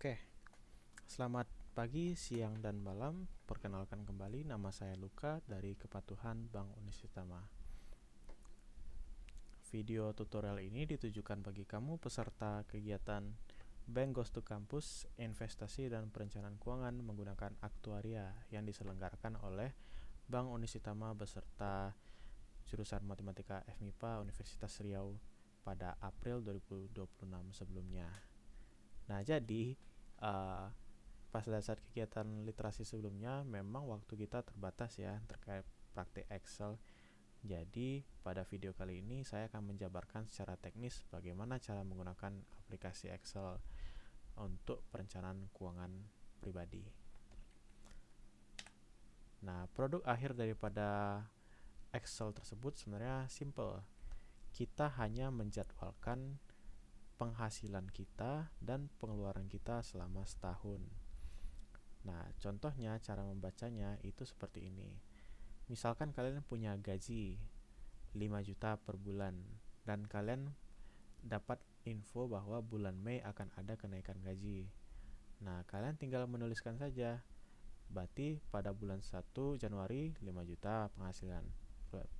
Oke, selamat pagi, siang, dan malam. Perkenalkan kembali, nama saya Luka dari Kepatuhan Bank Unisitama. Video tutorial ini ditujukan bagi kamu peserta kegiatan Bank Goes to Campus, Investasi dan Perencanaan Keuangan menggunakan Aktuaria yang diselenggarakan oleh Bank Unisitama beserta jurusan Matematika FMIPA Universitas Riau pada April 2026 sebelumnya. Nah, jadi pas saat kegiatan literasi sebelumnya memang waktu kita terbatas ya terkait praktik Excel. Jadi pada video kali ini saya akan menjabarkan secara teknis bagaimana cara menggunakan aplikasi Excel untuk perencanaan keuangan pribadi. Nah, produk akhir daripada Excel tersebut sebenarnya simple. Kita hanya menjadwalkan penghasilan kita dan pengeluaran kita selama setahun. Nah, contohnya cara membacanya itu seperti ini. Misalkan kalian punya gaji 5 juta per bulan dan kalian dapat info bahwa bulan Mei akan ada kenaikan gaji. Nah, kalian tinggal menuliskan saja. Berarti pada bulan 1 Januari 5 juta penghasilan.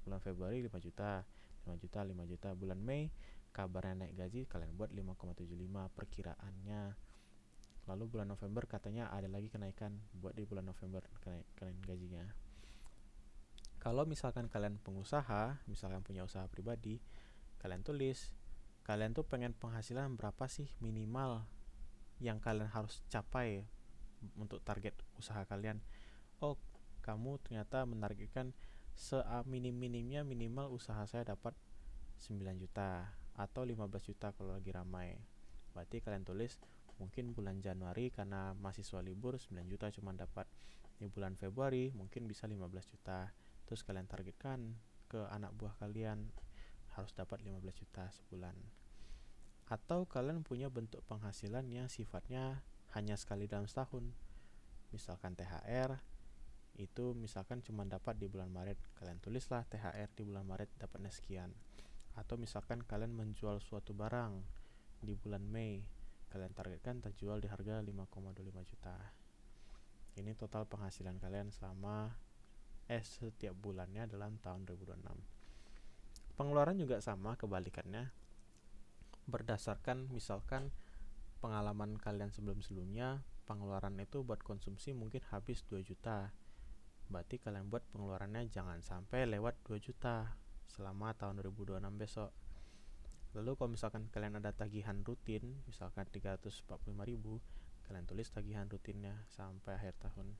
Bulan Februari 5 juta, 5 juta, 5 juta. Bulan Mei kabarnya naik gaji, kalian buat 5,75 perkiraannya. Lalu bulan November katanya ada lagi kenaikan, buat di bulan November kenaikan gajinya. Kalau misalkan kalian pengusaha, misalkan punya usaha pribadi, kalian tulis, kalian tuh pengen penghasilan berapa sih minimal yang kalian harus capai untuk target usaha kalian. Oh, kamu ternyata menargetkan minim-minimnya minimal usaha saya dapat 9 juta atau 15 juta kalau lagi ramai. Berarti kalian tulis mungkin bulan Januari karena mahasiswa libur 9 juta cuma dapat. Di bulan Februari mungkin bisa 15 juta. Terus kalian targetkan ke anak buah kalian harus dapat 15 juta sebulan. Atau kalian punya bentuk penghasilan yang sifatnya hanya sekali dalam setahun. Misalkan THR itu misalkan cuma dapat di bulan Maret, kalian tulislah THR di bulan Maret dapatnya sekian. Atau misalkan kalian menjual suatu barang di bulan Mei, kalian targetkan terjual di harga 5,25 juta. Ini total penghasilan kalian selama setiap bulannya dalam tahun 2026. Pengeluaran juga sama kebalikannya. Berdasarkan misalkan pengalaman kalian sebelum-sebelumnya, pengeluaran itu buat konsumsi mungkin habis 2 juta. Berarti kalian buat pengeluarannya jangan sampai lewat 2 juta selama tahun 2026 besok. Lalu kalau misalkan kalian ada tagihan rutin, misalkan 345.000, kalian tulis tagihan rutinnya sampai akhir tahun.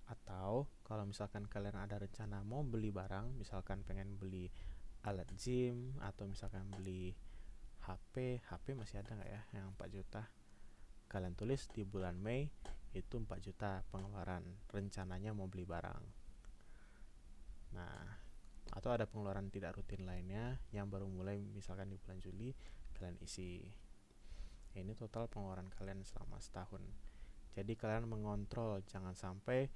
Atau kalau misalkan kalian ada rencana mau beli barang, misalkan pengen beli alat gym atau misalkan beli HP masih ada nggak ya yang 4 juta? Kalian tulis di bulan Mei itu 4 juta pengeluaran, rencananya mau beli barang. Nah, atau ada pengeluaran tidak rutin lainnya yang baru mulai misalkan di bulan Juli, kalian isi. Ini total pengeluaran kalian selama setahun. Jadi kalian mengontrol jangan sampai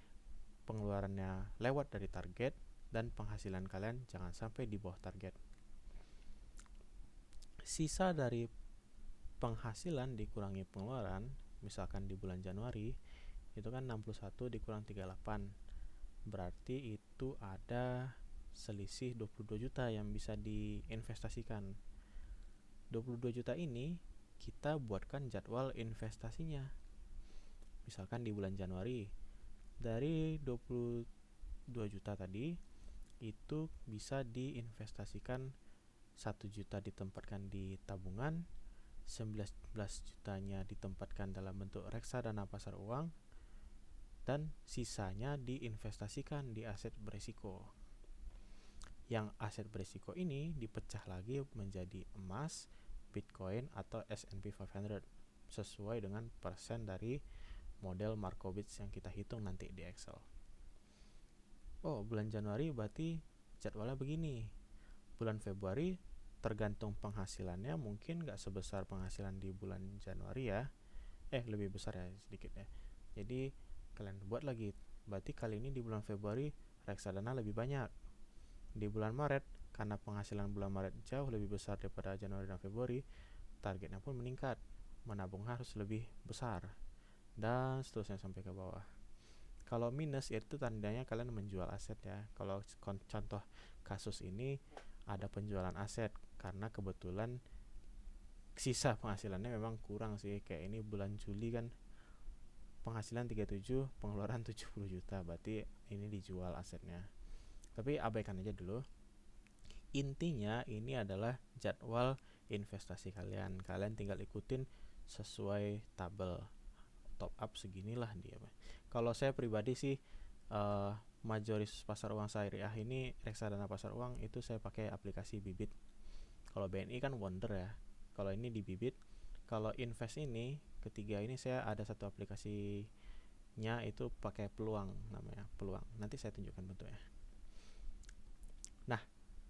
pengeluarannya lewat dari target dan penghasilan kalian jangan sampai di bawah target. Sisa dari penghasilan dikurangi pengeluaran, misalkan di bulan Januari itu kan 61 dikurang 38, berarti itu ada selisih 22 juta yang bisa diinvestasikan. 22 juta ini kita buatkan jadwal investasinya. Misalkan di bulan Januari, dari 22 juta tadi itu bisa diinvestasikan 1 juta ditempatkan di tabungan, 19 jutanya ditempatkan dalam bentuk reksadana pasar uang, dan sisanya diinvestasikan di aset berisiko. Yang aset berisiko ini dipecah lagi menjadi emas, Bitcoin, atau S&P 500 sesuai dengan persen dari model Markowitz yang kita hitung nanti di Excel. Oh, bulan Januari berarti jadwalnya begini. Bulan Februari tergantung penghasilannya mungkin nggak sebesar penghasilan di bulan Januari ya. Lebih besar ya sedikit ya. Jadi kalian buat lagi. Berarti kali ini di bulan Februari reksadana lebih banyak. Di bulan Maret karena penghasilan bulan Maret jauh lebih besar daripada Januari dan Februari, targetnya pun meningkat. menabung harus lebih besar, dan seterusnya sampai ke bawah. Kalau minus itu tandanya kalian menjual aset ya. Kalau contoh kasus ini ada penjualan aset karena kebetulan sisa penghasilannya memang kurang sih. Kayak ini bulan Juli kan penghasilan 37, pengeluaran 70 juta. Berarti ini dijual asetnya. Tapi abaikan aja dulu. Intinya ini adalah jadwal investasi kalian. Kalian tinggal ikutin sesuai tabel. Top up seginilah dia. Kalau saya pribadi sih Majoris Pasar Uang Syariah ini, reksadana pasar uang itu saya pakai aplikasi Bibit. Kalau BNI kan Wonder ya. Kalau ini di Bibit. Kalau invest ini ketiga ini saya ada satu aplikasinya itu pakai Peluang namanya, Peluang. Nanti saya tunjukkan bentuknya. Nah,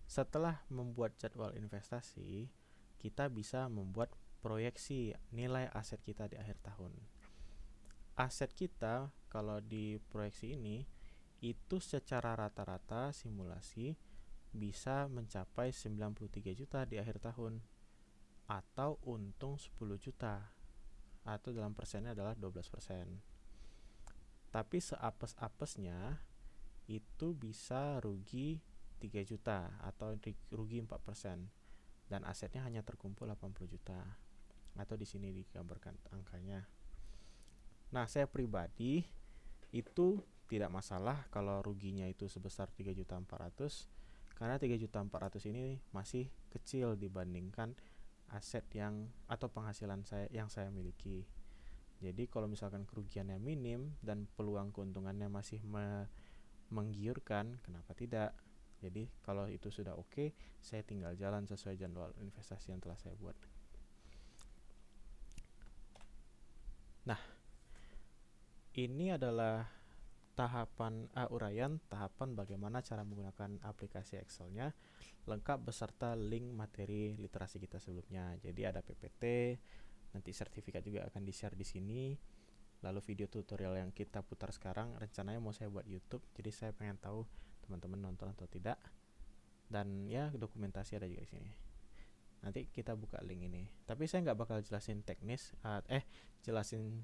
setelah membuat jadwal investasi, kita bisa membuat proyeksi nilai aset kita di akhir tahun. Aset kita kalau di proyeksi ini itu secara rata-rata simulasi bisa mencapai 93 juta di akhir tahun, atau untung 10 juta, atau dalam persennya adalah 12%. Tapi seapes-apesnya itu bisa rugi 3 juta atau rugi 4%, dan asetnya hanya terkumpul 80 juta, atau di sini digambarkan angkanya. Nah, saya pribadi itu tidak masalah kalau ruginya itu sebesar 3.400.000, karena 3.400.000 ini masih kecil dibandingkan aset yang atau penghasilan yang saya miliki. Jadi kalau misalkan kerugiannya minim dan peluang keuntungannya masih menggiurkan, kenapa tidak? Jadi kalau itu sudah oke, saya tinggal jalan sesuai jadwal investasi yang telah saya buat. Nah, ini adalah uraian tahapan bagaimana cara menggunakan aplikasi Excel-nya, lengkap beserta link materi literasi kita sebelumnya. Jadi ada PPT, nanti sertifikat juga akan di-share di sini. Lalu video tutorial yang kita putar sekarang rencananya mau saya buat YouTube, jadi saya pengen tahu teman-teman nonton atau tidak. Dan ya, dokumentasi ada juga di sini. Nanti kita buka link ini. Tapi saya nggak bakal jelasin teknis, jelasin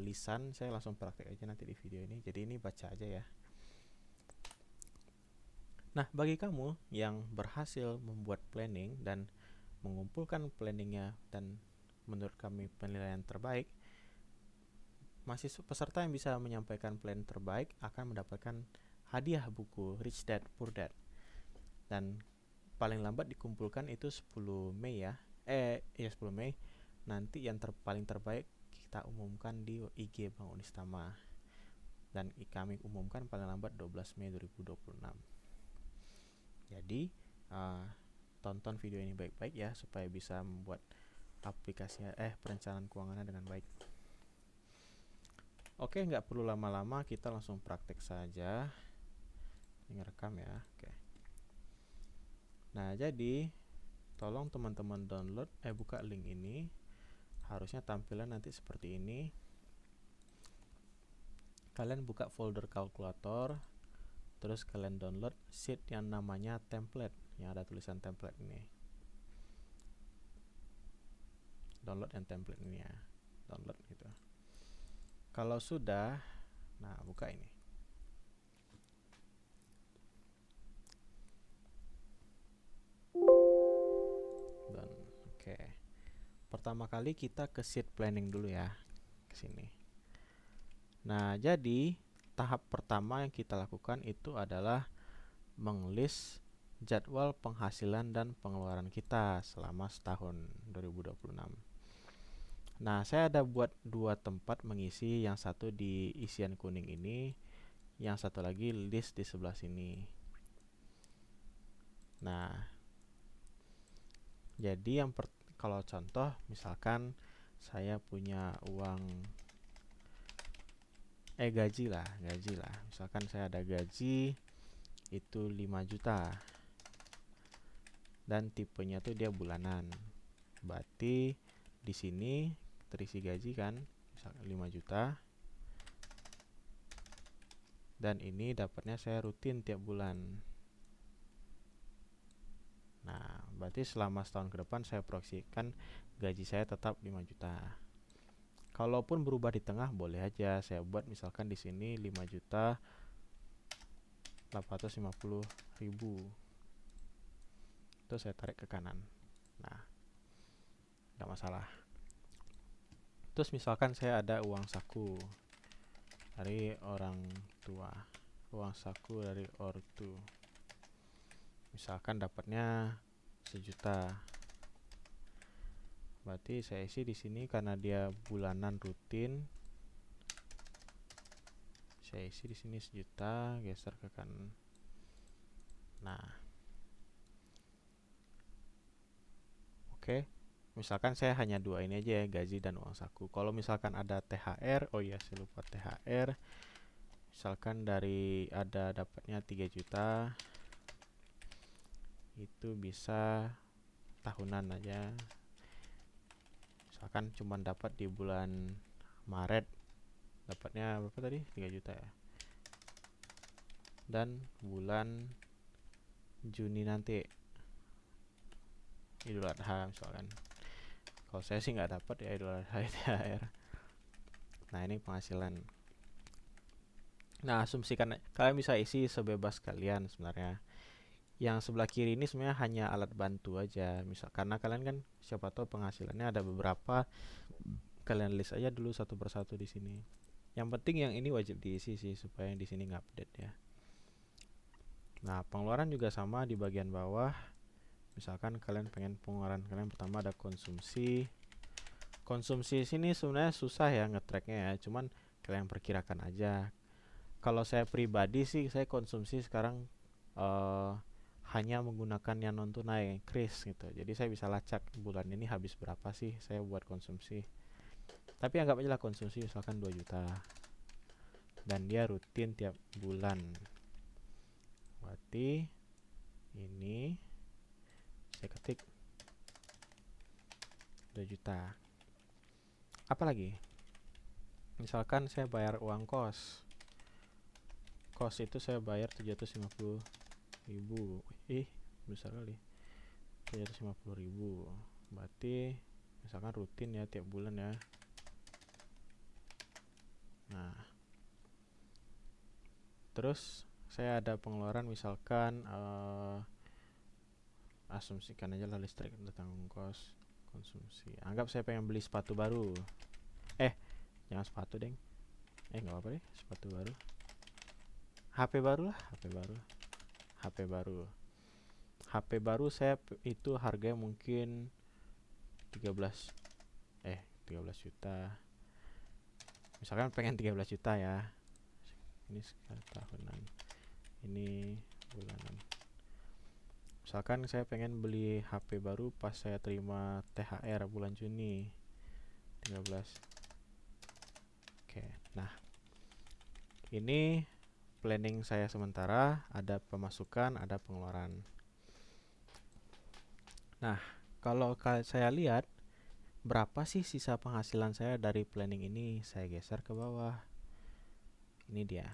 lisan, saya langsung praktek aja nanti di video ini. Jadi ini baca aja ya. Nah, bagi kamu yang berhasil membuat planning dan mengumpulkan planningnya dan menurut kami penilaian terbaik, peserta yang bisa menyampaikan plan terbaik akan mendapatkan hadiah buku Rich Dad Poor Dad. Dan paling lambat dikumpulkan itu 10 Mei ya. 10 Mei. Nanti yang paling terbaik kita umumkan di IG Bank Unistama. Dan kami umumkan paling lambat 12 Mei 2026. Jadi tonton video ini baik-baik ya supaya bisa membuat aplikasinya perencanaan keuangannya dengan baik. Oke, nggak perlu lama-lama, kita langsung praktek saja. Ini rekam ya. Oke. Nah, jadi tolong teman-teman download, buka link ini. Harusnya tampilan nanti seperti ini. Kalian buka folder kalkulator, terus kalian download sheet yang namanya template, yang ada tulisan template ini. Download yang template ini ya. Download gitu. Kalau sudah, nah buka ini. Dan oke. Pertama kali kita ke sheet planning dulu ya. Ke sini. Nah, jadi tahap pertama yang kita lakukan itu adalah menglist jadwal penghasilan dan pengeluaran kita selama setahun 2026. Nah, saya ada buat dua tempat mengisi, yang satu di isian kuning ini, yang satu lagi list di sebelah sini. Nah, jadi kalau contoh misalkan saya punya uang gaji lah. Misalkan saya ada gaji itu 5 juta. Dan tipenya tuh dia bulanan. Berarti di sini terisi gaji kan, misalkan 5 juta. Dan ini dapatnya saya rutin tiap bulan. Nah, berarti selama setahun ke depan saya proyeksikan gaji saya tetap 5 juta. Kalaupun berubah di tengah boleh aja saya buat misalkan di sini 5.850.000. Itu saya tarik ke kanan. Nah, nggak masalah. Terus misalkan saya ada uang saku dari orang tua, uang saku dari ortu. Misalkan dapatnya 1 juta. Berarti saya isi di sini karena dia bulanan rutin. Saya isi di sini 1 juta, geser ke kanan. Nah, oke. Misalkan saya hanya 2 ini aja ya, gaji dan uang saku. Kalau misalkan ada THR, oh iya saya lupa THR. Misalkan dari ada dapatnya 3 juta, itu bisa tahunan aja. Misalkan cuma dapat di bulan Maret, dapatnya berapa tadi? 3 juta ya. Dan bulan Juni nanti Idul Adha misalkan. Kalau saya sih nggak dapat ya Idul Adha THR. Nah, ini penghasilan. Nah, asumsikan kalian bisa isi sebebas kalian sebenarnya. Yang sebelah kiri ini sebenarnya hanya alat bantu aja. Misal karena kalian kan siapa tahu penghasilannya ada beberapa, kalian list aja dulu satu persatu di sini. Yang penting yang ini wajib diisi sih supaya yang di sini nggak update ya. Nah, pengeluaran juga sama di bagian bawah. Misalkan kalian pengen pengeluaran kalian pertama ada konsumsi. Konsumsi sini sebenarnya susah ya ngetracknya ya, cuman kalian perkirakan aja. Kalau saya pribadi sih saya konsumsi sekarang hanya menggunakan yang non tunai kris gitu. Jadi saya bisa lacak bulan ini habis berapa sih saya buat konsumsi. Tapi anggap aja lah konsumsi misalkan 2 juta. Dan dia rutin tiap bulan. Berarti ini saya ketik 2 juta. Apa lagi? Misalkan saya bayar uang kos. Kos itu saya bayar 750.000. Besar kali. 750.000. Berarti misalkan rutin ya tiap bulan ya. Nah, terus saya ada pengeluaran misalkan asumsikan aja lah listrik udah tanggung kos, konsumsi. Anggap saya pengen beli sepatu baru. Jangan sepatu deng. Nggak apa-apa deh, sepatu baru. HP baru lah, HP baru saya itu harganya mungkin 13 juta. Misalkan pengen 13 juta ya. Ini sekarang tahunan. Ini bulanan. Misalkan saya pengen beli HP baru pas saya terima THR bulan Juni 13. Oke, nah ini planning saya sementara, ada pemasukan, ada pengeluaran. Nah, kalau saya lihat berapa sih sisa penghasilan saya dari planning ini, saya geser ke bawah. Ini dia.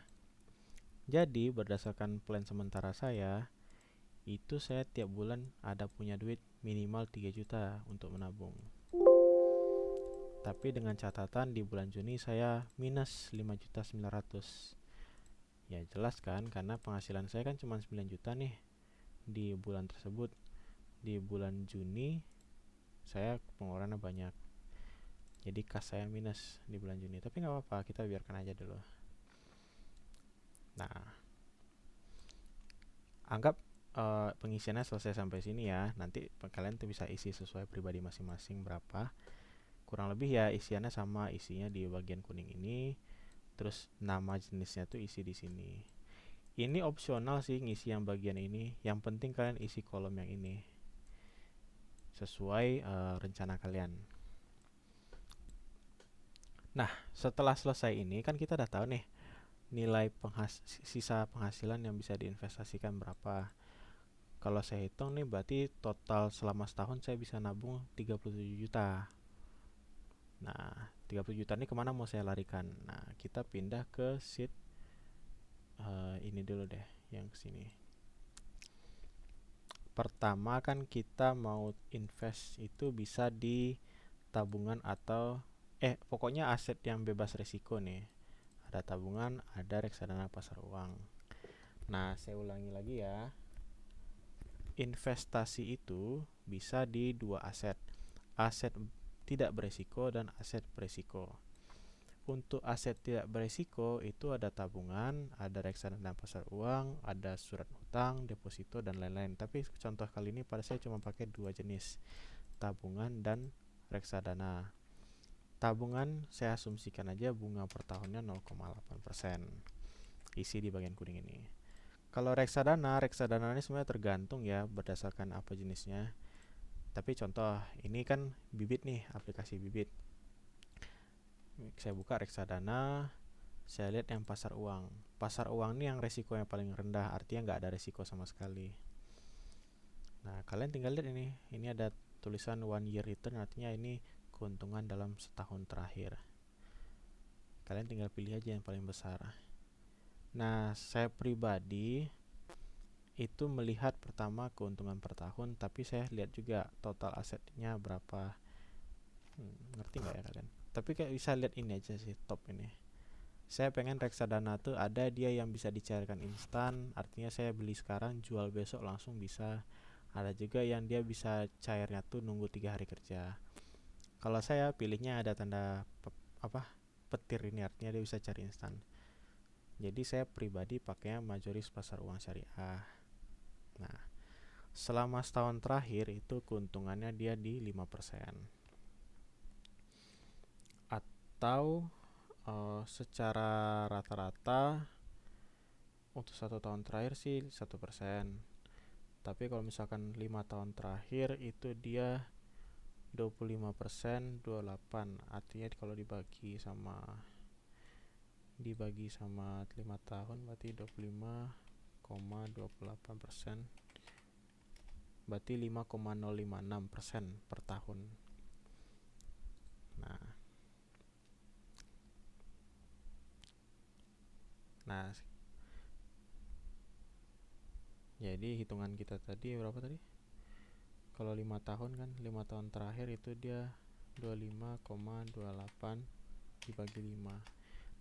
Jadi berdasarkan plan sementara saya, itu saya tiap bulan ada punya duit minimal 3 juta untuk menabung. Tapi dengan catatan di bulan Juni saya minus 5.900.000. Ya jelas kan, karena penghasilan saya kan cuma 9 juta nih di bulan tersebut. Di bulan Juni saya pengeluarannya banyak. Jadi kas saya minus di bulan Juni. Tapi nggak apa-apa, kita biarkan aja dulu. Nah, anggap pengisiannya selesai sampai sini ya. Nanti kalian tuh bisa isi sesuai pribadi masing-masing berapa. Kurang lebih ya isiannya sama isinya di bagian kuning ini. Terus nama jenisnya tuh isi di sini. Ini opsional sih ngisi yang bagian ini. Yang penting kalian isi kolom yang ini sesuai rencana kalian. Nah, setelah selesai ini kan kita udah tahu nih nilai sisa penghasilan yang bisa diinvestasikan berapa. Kalau saya hitung nih berarti total selama setahun saya bisa nabung 37 juta. Nah, 30 juta ini kemana mau saya larikan? Nah, kita pindah ke sheet ini dulu deh, yang sini. Pertama kan kita mau invest itu bisa di tabungan atau Pokoknya aset yang bebas risiko nih. Ada tabungan, ada reksadana pasar uang. Nah, saya ulangi lagi ya. Investasi itu bisa di dua aset. Aset tidak beresiko dan aset beresiko. Untuk aset tidak beresiko itu ada tabungan, ada reksadana pasar uang, ada surat utang, deposito, dan lain-lain. Tapi contoh kali ini pada saya cuma pakai dua jenis, tabungan dan reksadana. Tabungan saya asumsikan aja bunga per tahunnya 0,8%. Isi di bagian kuning ini. Kalau reksadana ini sebenarnya tergantung ya berdasarkan apa jenisnya. Tapi contoh, ini kan bibit nih, aplikasi bibit. Saya buka reksadana, saya lihat yang pasar uang. Pasar uang ini yang resikonya paling rendah, artinya nggak ada resiko sama sekali. Nah, kalian tinggal lihat ini ada tulisan 1 year return, artinya ini keuntungan dalam setahun terakhir. Kalian tinggal pilih aja yang paling besar. Nah, saya pribadi itu melihat pertama keuntungan per tahun, tapi saya lihat juga total asetnya berapa. Ngerti nggak ya kalian? Tapi kayak bisa lihat ini aja sih, top ini. Saya pengen reksadana tuh ada dia yang bisa dicairkan instan, artinya saya beli sekarang jual besok langsung bisa. Ada juga yang dia bisa cairnya tuh nunggu 3 hari kerja. Kalau saya pilihnya ada tanda petir ini, artinya dia bisa cari instan. Jadi saya pribadi pakainya majoris pasar uang syariah. Nah, selama setahun terakhir itu keuntungannya dia di 5%. Atau secara rata-rata untuk 1 tahun terakhir sih 1%. Tapi kalau misalkan 5 tahun terakhir itu dia 25%, 28. Artinya kalau dibagi sama 5 tahun berarti 25,28%. Berarti 5,056% per tahun. Nah, jadi hitungan kita tadi berapa tadi? Kalau 5 tahun kan, 5 tahun terakhir itu dia 25,28 dibagi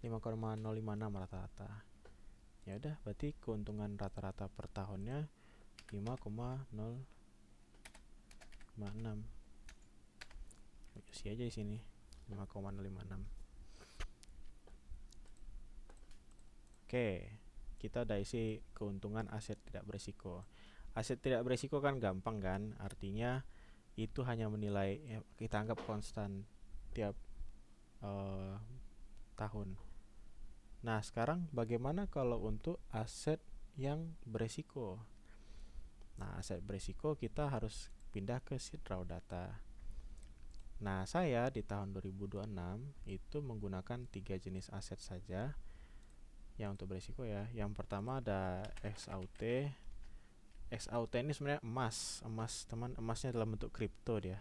5,056 rata-rata. Ya udah, berarti keuntungan rata-rata per tahunnya 5,056. Isi aja di sini 5,056. Oke, kita udah isi keuntungan aset tidak berisiko. Aset tidak berisiko kan gampang kan, artinya itu hanya menilai kita anggap konstan tiap tahun. Nah, sekarang bagaimana kalau untuk aset yang berisiko? Nah, aset berisiko kita harus pindah ke sheet raw data. Nah, saya di tahun 2026 itu menggunakan 3 jenis aset saja yang untuk berisiko ya. Yang pertama ada XAUT. XAUT ini sebenarnya emas teman, emasnya dalam bentuk kripto dia.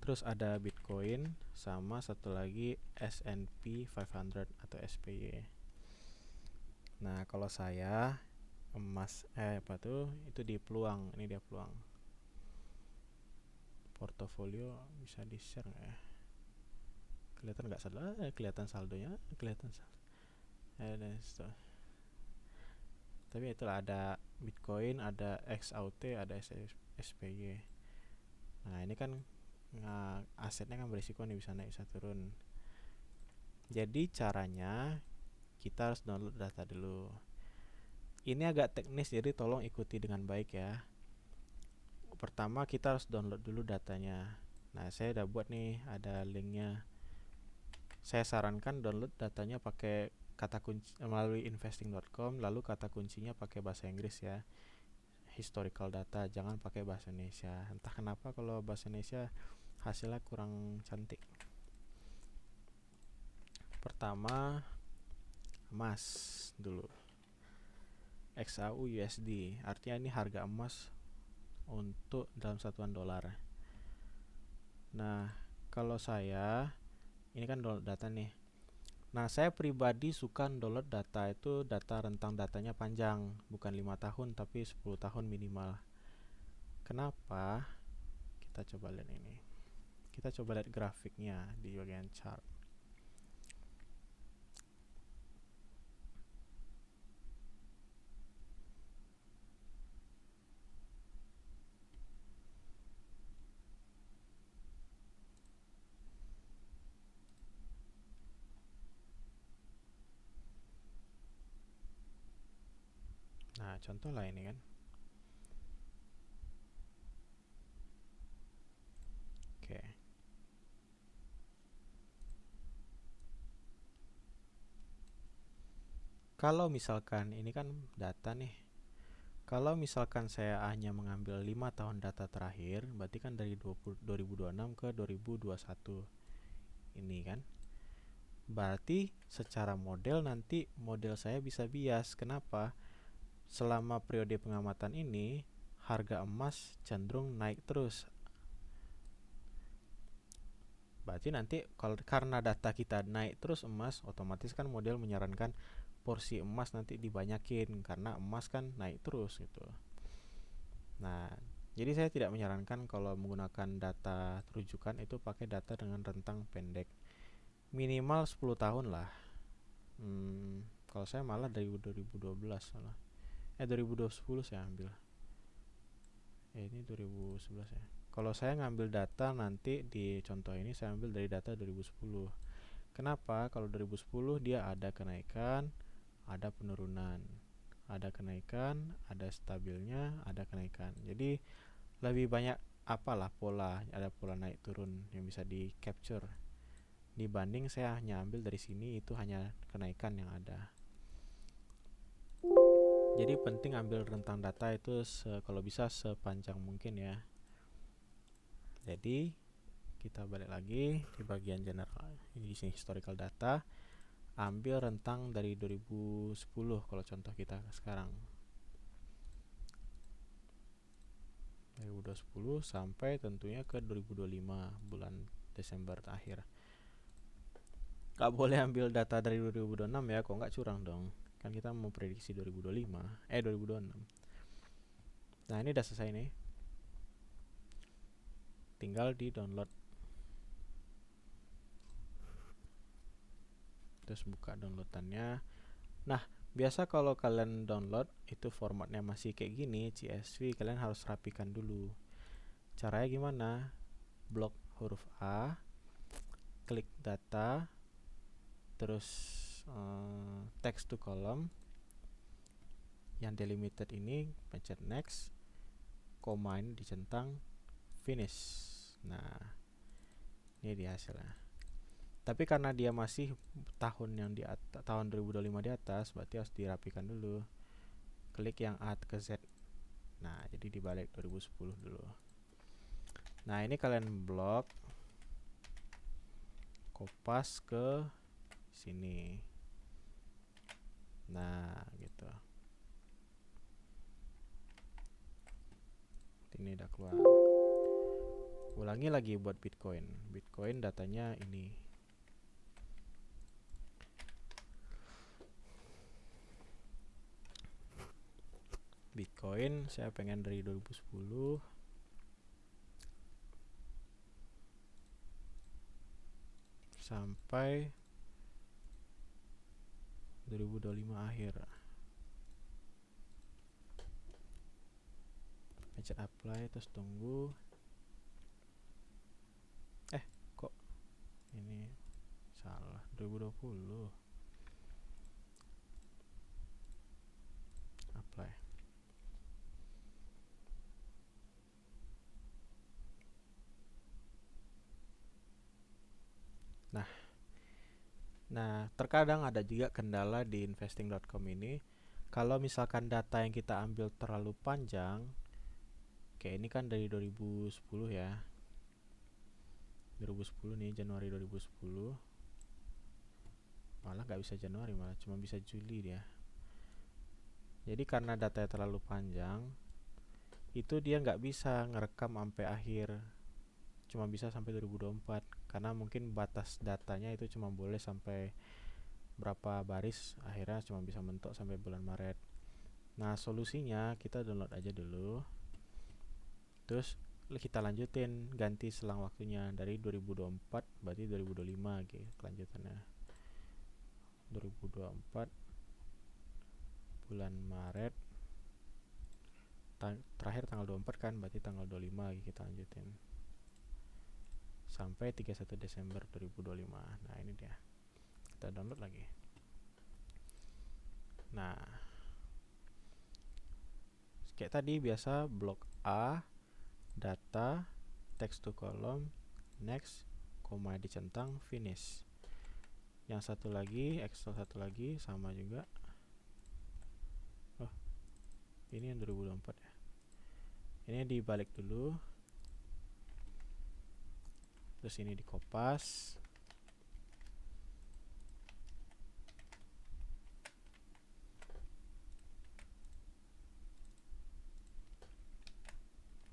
Terus ada Bitcoin sama satu lagi S&P 500 atau SPY. Nah, kalau saya emas itu di peluang, ini dia peluang. Portofolio bisa di-share nggak ya? Kelihatan nggak saldo? Kelihatan saldonya, kelihatan saldo. Tapi itulah ada Bitcoin, ada XAUT, ada SPY. Nah, ini kan asetnya kan berisiko nih, bisa naik bisa turun. Jadi caranya kita harus download data dulu. Ini agak teknis, jadi tolong ikuti dengan baik ya. Pertama kita harus download dulu datanya. Nah, saya udah buat nih, ada linknya. Saya sarankan download datanya pakai kata kunci melalui investing.com, lalu kata kuncinya pakai bahasa Inggris ya. Historical data, jangan pakai bahasa Indonesia. Entah kenapa kalau bahasa Indonesia hasilnya kurang cantik. Pertama, emas dulu. XAU USD, artinya ini harga emas untuk dalam satuan dolar. Nah, kalau saya ini kan download data nih. Nah, saya pribadi suka download data itu data rentang datanya panjang, bukan 5 tahun tapi 10 tahun minimal. Kenapa? Kita coba lihat ini. Kita coba lihat grafiknya di bagian chart. Nah, contoh lah ini kan. Oke. Kalau misalkan ini kan data nih. Kalau misalkan saya hanya mengambil 5 tahun data terakhir, berarti kan dari 2026 ke 2021. Ini kan. Berarti secara model nanti model saya bisa bias. Kenapa? Selama periode pengamatan ini, harga emas cenderung naik terus. Berarti nanti kalau karena data kita naik terus emas, otomatis kan model menyarankan porsi emas nanti dibanyakin karena emas kan naik terus gitu. Nah, jadi saya tidak menyarankan kalau menggunakan data rujukan itu pakai data dengan rentang pendek. Minimal 10 tahun lah. Kalau saya malah dari 2012 malah. 2010 saya ambil. Ini 2011 ya. Kalau saya ngambil data nanti di contoh ini saya ambil dari data 2010. Kenapa? Kalau 2010 dia ada kenaikan, ada penurunan. Ada kenaikan, ada stabilnya, ada kenaikan. Jadi lebih banyak apalah pola, ada pola naik turun yang bisa di capture. Dibanding saya hanya ambil dari sini itu hanya kenaikan yang ada. Jadi penting ambil rentang data itu kalau bisa sepanjang mungkin ya. Jadi kita balik lagi di bagian general. Ini di sini historical data. Ambil rentang dari 2010 kalau contoh kita sekarang. 2010 sampai tentunya ke 2025 bulan Desember akhir. Gak boleh ambil data dari 2026 ya, kok nggak curang dong. Kan kita mau prediksi 2025, 2026. Nah ini udah selesai nih. Tinggal di download. Terus buka downloadannya. Nah biasa kalau kalian download itu formatnya masih kayak gini, CSV, kalian harus rapikan dulu. Caranya gimana? Blok huruf A, klik data, terus text to column, yang delimited ini pencet next, koma ini dicentang, finish. Nah ini dia hasilnya. Tapi karena dia masih tahun yang di tahun 2025 di atas, berarti harus dirapikan dulu. Klik yang A ke Z. Nah jadi dibalik 2010 dulu. Nah ini kalian blok, kopas ke sini. Nah gitu. Ini udah keluar. Ulangi lagi buat Bitcoin. Bitcoin datanya ini. Bitcoin saya pengen dari 2010 sampai 2025 akhir. Pencet apply terus tunggu. Kok ini salah, 2020. Apply. Nah, terkadang ada juga kendala di investing.com ini. Kalau misalkan data yang kita ambil terlalu panjang, kayak ini kan dari 2010 ya. 2010 nih, Januari 2010. Malah nggak bisa Januari, malah cuma bisa Juli dia. Jadi karena datanya terlalu panjang, itu dia nggak bisa ngerekam sampai akhir. Cuma bisa sampai 2024 karena mungkin batas datanya itu cuma boleh sampai berapa baris, akhirnya cuma bisa mentok sampai bulan Maret. Nah solusinya kita download aja dulu, terus kita lanjutin, ganti selang waktunya dari 2024 berarti 2025 gitu kelanjutannya. 2024 bulan Maret terakhir tanggal 24 kan, berarti tanggal 25 lagi kita lanjutin sampai 31 Desember 2025. Nah ini dia, kita download lagi. Nah kayak tadi biasa, blok A, data, text to column, next, koma dicentang, finish. Yang satu lagi, Excel satu lagi sama juga. Oh, ini yang 2024 ya. Ini dibalik dulu. Terus ini dikopas.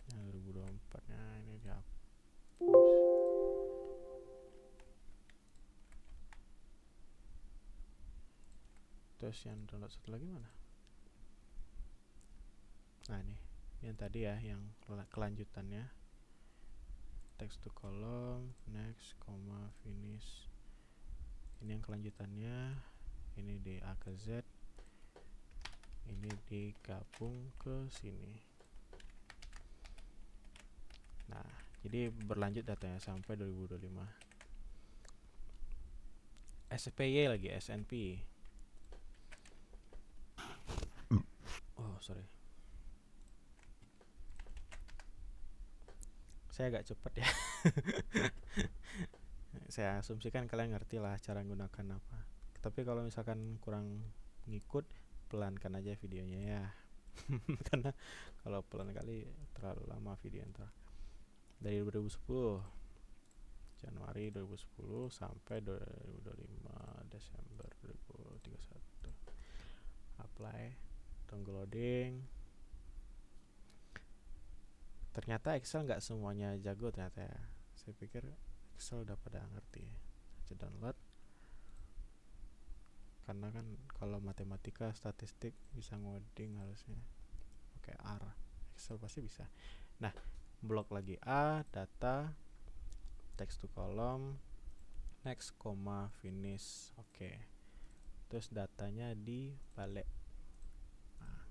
Yang 2024-nya ini dihapus. Terus yang download satu lagi mana? Nah nih, yang tadi ya, yang kelanjutannya. Text to column, next, koma, finish. Ini yang kelanjutannya. Ini di A ke Z. Ini digabung ke sini. Nah, jadi berlanjut datanya sampai 2025. SPY lagi, SNP. Oh, sorry. Saya agak cepat ya. Saya asumsikan kalian ngerti lah cara menggunakan apa. Tapi kalau misalkan kurang ngikut, pelankan aja videonya ya. Karena kalau pelan kali terlalu lama video ntar. Dari 2010 Januari 2010 sampai 2025 Desember 2031. Apply, tunggu loading. Ternyata Excel nggak semuanya jago ternyata ya. Saya pikir Excel udah pada ngerti. Saya download. Karena kan kalau matematika, statistik bisa ngoding harusnya pakai R. Excel pasti bisa. Nah, blok lagi A, data, text to column, next, koma, finish. Oke. Terus datanya dibalik. Nah,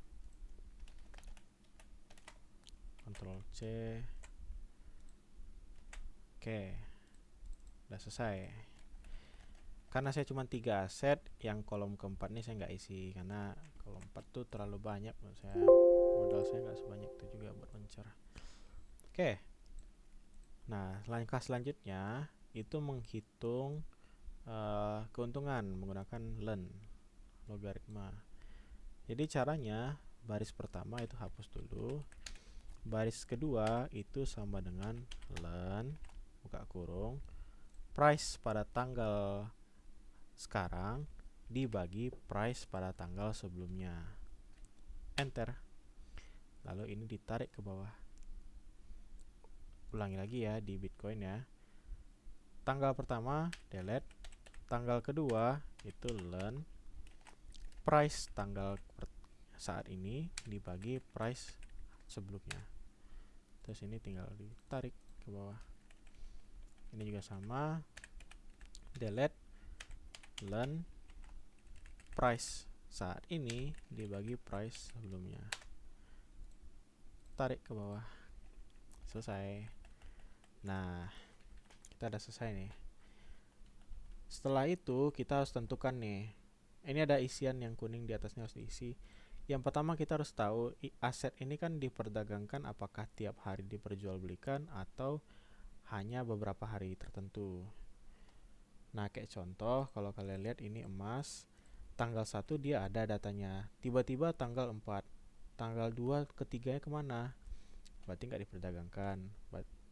Ctrl C. Oke. Udah selesai. Karena saya cuma 3 aset, yang kolom keempat ini saya nggak isi karena kolom 4 tuh terlalu banyak menurut saya. Modal saya nggak sebanyak itu juga buat mencar. Oke. Nah, langkah selanjutnya itu menghitung keuntungan menggunakan len, logaritma. Jadi caranya, baris pertama itu hapus dulu. Baris kedua itu sama dengan len, buka kurung, price pada tanggal sekarang dibagi price pada tanggal sebelumnya. Enter. Lalu ini ditarik ke bawah. Ulangi lagi ya di Bitcoin ya. Tanggal pertama delete, tanggal kedua itu len, price tanggal saat ini dibagi price sebelumnya. Terus ini tinggal ditarik ke bawah. Ini juga sama, delete, len, price saat ini dibagi price sebelumnya, tarik ke bawah. Selesai. Nah, kita udah selesai nih. Setelah itu kita harus tentukan nih, ini ada isian yang kuning di atasnya harus diisi. Yang pertama kita harus tahu aset ini kan diperdagangkan apakah tiap hari diperjualbelikan atau hanya beberapa hari tertentu. Nah, kayak contoh kalau kalian lihat ini emas, tanggal 1 dia ada datanya, tiba-tiba tanggal 4, tanggal 2 ketiganya kemana? Berarti nggak diperdagangkan.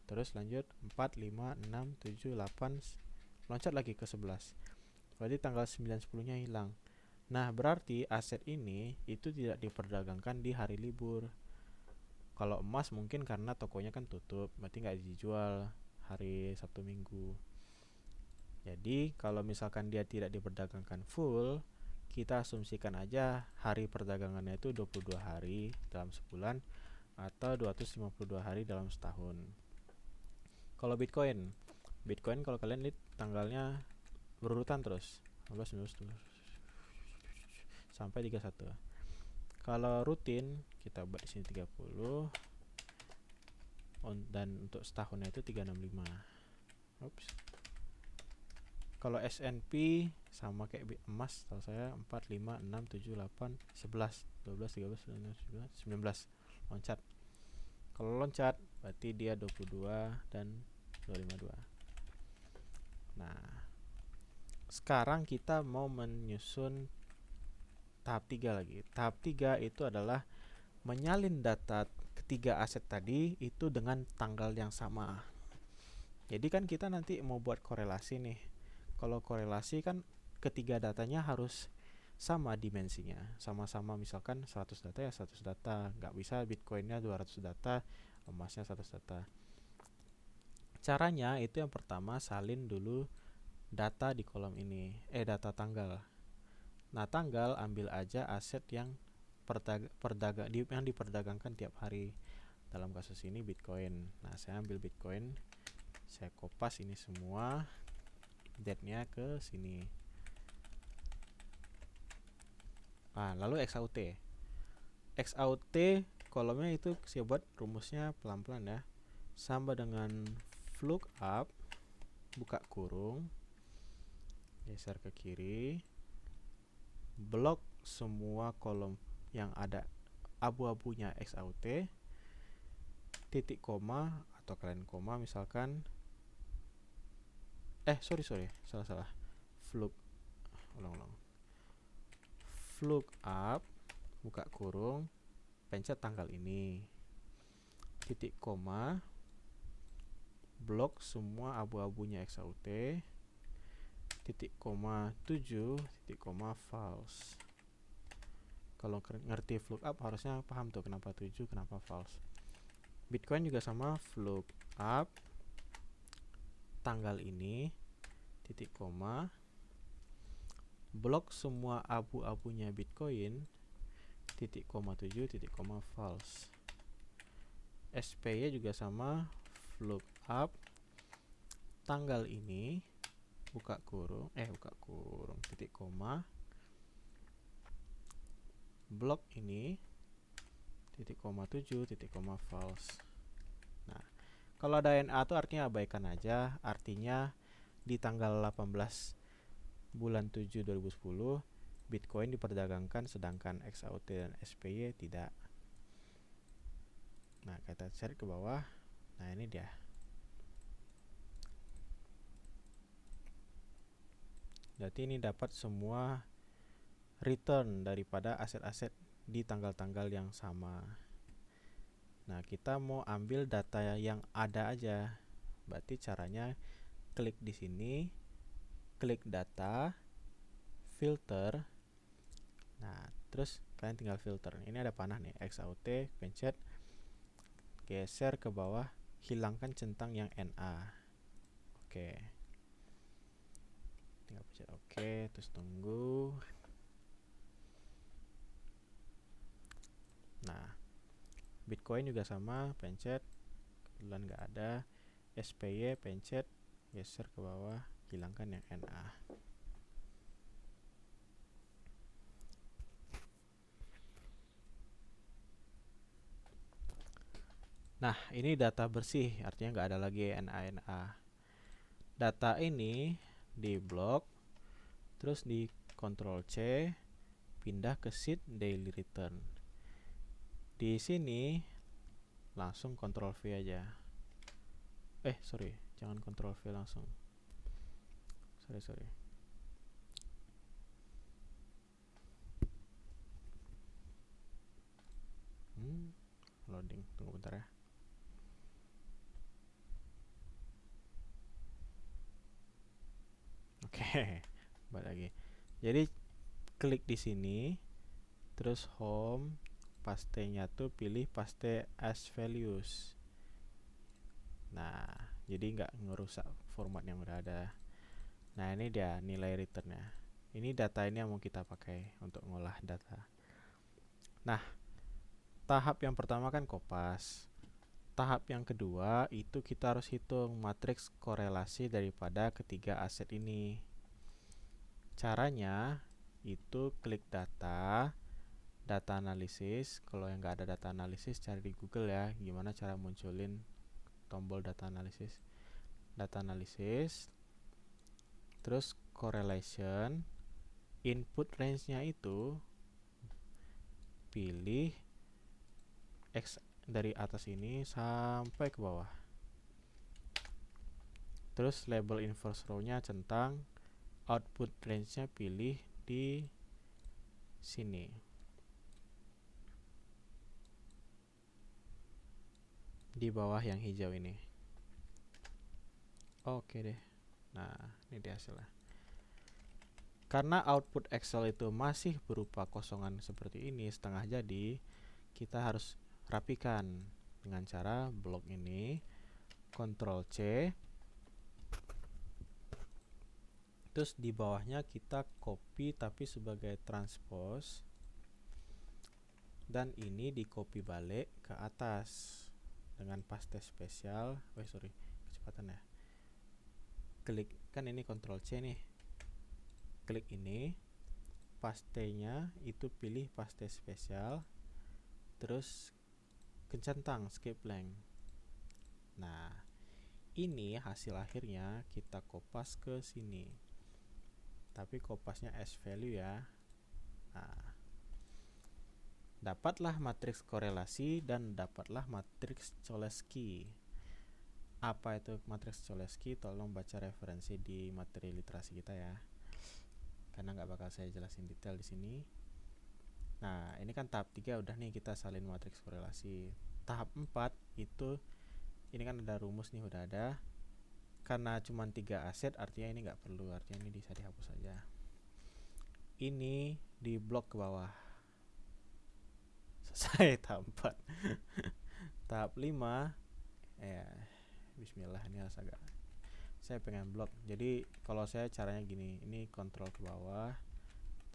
Terus lanjut 4, 5, 6, 7, 8, loncat lagi ke 11. Berarti tanggal 9, 10-nya hilang. Nah, berarti aset ini itu tidak diperdagangkan di hari libur. Kalau emas mungkin karena tokonya kan tutup, berarti nggak dijual hari Sabtu Minggu. Jadi kalau misalkan dia tidak diperdagangkan full, kita asumsikan aja hari perdagangannya itu 22 hari dalam sebulan, atau 252 hari dalam setahun. Kalau Bitcoin kalau kalian lihat tanggalnya berurutan terus 15, 19, sampai 31. Kalau rutin kita buat di sini 30 dan untuk setahunnya itu 365. Oops. Kalau S&P sama kayak emas, tahu saya 4, 5, 6, 7, 8, 11, 12, 13, 14, 19 loncat. Kalau loncat berarti dia 22 dan 252. Nah, sekarang kita mau menyusun tahap 3 lagi. Tahap 3 itu adalah menyalin data ketiga aset tadi itu dengan tanggal yang sama. Jadi kan kita nanti mau buat korelasi nih. Kalau korelasi kan ketiga datanya harus sama dimensinya, sama-sama, misalkan 100 data ya 100 data, nggak bisa Bitcoinnya 200 data, emasnya 100 data. Caranya itu yang pertama salin dulu data di kolom ini, data tanggal. Nah, tanggal ambil aja aset yang yang diperdagangkan tiap hari. Dalam kasus ini Bitcoin. Nah, saya ambil Bitcoin, saya kopas ini semua, date-nya ke sini. Nah, lalu XAUT. XAUT kolomnya itu saya buat rumusnya pelan-pelan ya. Sama dengan lookup, buka kurung, geser ke kiri, blok semua kolom yang ada abu-abunya XAUT, titik koma atau kalian koma misalkan, salah. Lookup, buka kurung, pencet tanggal ini, titik koma, blok semua abu-abunya XAUT, titik koma 7, titik koma false. Kalau ngerti lookup harusnya paham tuh kenapa 7, kenapa false. Bitcoin juga sama, lookup tanggal ini, titik koma, blok semua abu-abunya Bitcoin, titik koma 7, titik koma false. SPY juga sama, lookup tanggal ini, buka kurung, titik koma, blok ini, titik koma 7, titik koma false. Nah, kalau ada NA itu artinya abaikan aja, artinya di tanggal 18 bulan 7 2010 Bitcoin diperdagangkan sedangkan XAUT dan SPY tidak. Nah, kita cari ke bawah. Nah, ini dia. Berarti ini dapat semua return daripada aset-aset di tanggal-tanggal yang sama. Nah, kita mau ambil data yang ada aja. Berarti caranya klik di sini, klik data, filter. Nah, terus kalian tinggal filter. Ini ada panah nih, XAUT, pencet, geser ke bawah, hilangkan centang yang NA. Oke. Tinggal pencet oke, terus tunggu. Nah, Bitcoin juga sama, pencet, kebetulan nggak ada. SPY pencet, geser ke bawah, hilangkan yang NA. Nah, ini data bersih, artinya nggak ada lagi NA. Data ini di blok, terus di Ctrl C, pindah ke sheet daily return. Di sini langsung Ctrl V aja. Jangan Ctrl V langsung. Sorry. Loading, tunggu bentar ya. Oke, balik lagi. Jadi klik di sini, terus home, pastenya tuh pilih paste as values. Nah, jadi nggak ngerusak format yang udah ada. Nah, ini dia nilai returnnya. Ini data ini yang mau kita pakai untuk ngolah data. Nah, Tahap yang pertama kan kopas. Tahap yang kedua itu kita harus hitung matriks korelasi daripada ketiga aset ini. Caranya itu klik data, data analisis. Kalau yang nggak ada data analisis cari di Google ya, gimana cara munculin tombol data analisis. Data analisis, terus correlation, input range-nya itu pilih X dari atas ini sampai ke bawah. Terus label inverse row-nya centang, output range-nya pilih di sini. Di bawah yang hijau ini. Oke deh. Nah, ini dia hasilnya. Karena output Excel itu masih berupa kosongan seperti ini, setengah jadi, kita harus rapikan dengan cara blok ini, Ctrl C, terus di bawahnya kita copy tapi sebagai transpose, dan ini di copy balik ke atas dengan paste spesial. Kecepatan ya. Klik, kan ini Ctrl C nih, klik ini, pastenya itu pilih paste spesial, terus kencentang skip blank. Nah, ini hasil akhirnya kita kopas ke sini, tapi kopasnya as value ya. Nah, dapatlah matriks korelasi dan dapatlah matriks Cholesky. Apa itu matriks Cholesky? Tolong baca referensi di materi literasi kita ya, karena nggak bakal saya jelasin detail di sini. Nah, ini kan tahap 3 udah nih, kita salin matriks korelasi. Tahap 4 itu, ini kan ada rumus nih, udah ada. Karena cuma 3 aset, artinya ini nggak perlu, artinya ini bisa dihapus saja. Ini di blok ke bawah. Selesai tahap 4. Tahap 5, bismillah, ini harus agak, saya pengen blok. Jadi kalau saya caranya gini, ini kontrol ke bawah,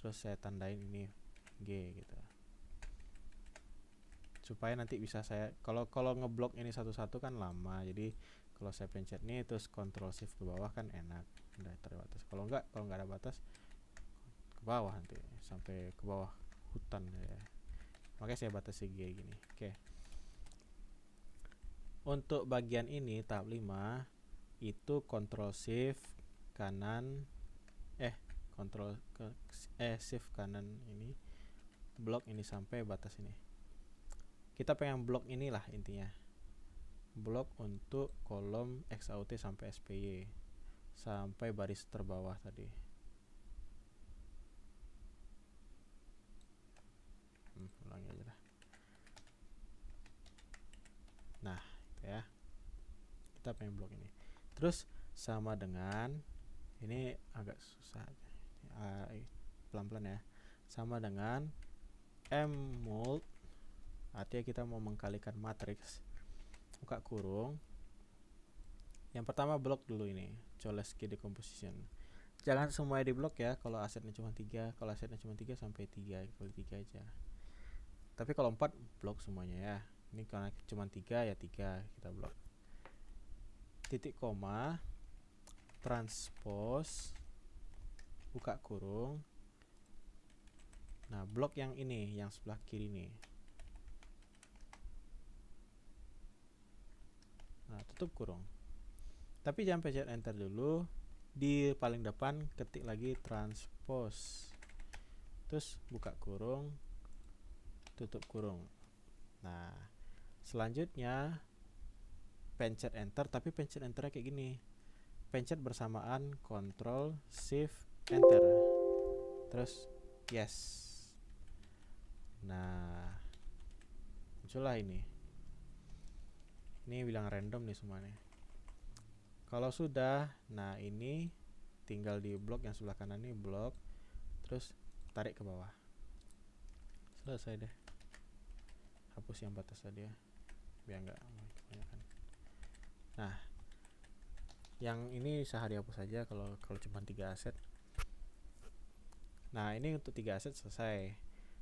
terus saya tandain ini G gitu, supaya nanti bisa saya, kalau ngeblok ini satu-satu kan lama. Jadi kalau saya pencet nih terus Ctrl Shift ke bawah kan enak, udah terbatas. Kalau nggak ada batas, ke bawah nanti sampai ke bawah hutan ya. Makanya saya batasi G gini. Oke. Untuk bagian ini tahap 5 itu Ctrl Shift kanan, Ctrl Shift kanan ini, blok ini sampai batas ini. Kita pengen blok inilah intinya, blok untuk kolom XAUT sampai SPY sampai baris terbawah tadi. Ulangi aja lah. Nah, itu ya. Kita pengen blok ini. Terus sama dengan, ini agak susah, pelan-pelan ya. Sama dengan mult, artinya kita mau mengkalikan matriks, buka kurung. Yang pertama blok dulu ini, Cholesky decomposition. Jangan semuanya di blok ya, kalau asetnya cuma 3. Kalau asetnya cuma 3 sampai 3, kali 3 aja. Tapi kalau 4 blok semuanya ya. Ini karena cuma 3 ya 3 kita blok. Titik koma, transpose, buka kurung. Nah, blok yang ini, yang sebelah kiri nih. Nah, tutup kurung. Tapi jangan pencet enter dulu. Di paling depan ketik lagi transpose. Terus buka kurung, tutup kurung. Nah, selanjutnya pencet enter, tapi pencet enternya kayak gini. Pencet bersamaan Ctrl Shift Enter. Terus yes. Nah, muncullah ini. Ini bilang random nih semuanya. Kalau sudah, nah ini tinggal di blok yang sebelah kanan nih, blok, terus tarik ke bawah. Selesai deh. Hapus yang batas tadi ya, biar nggak kebanyakan. Nah, yang ini sehari hapus saja kalau cuma 3 aset. Nah, ini untuk 3 aset selesai.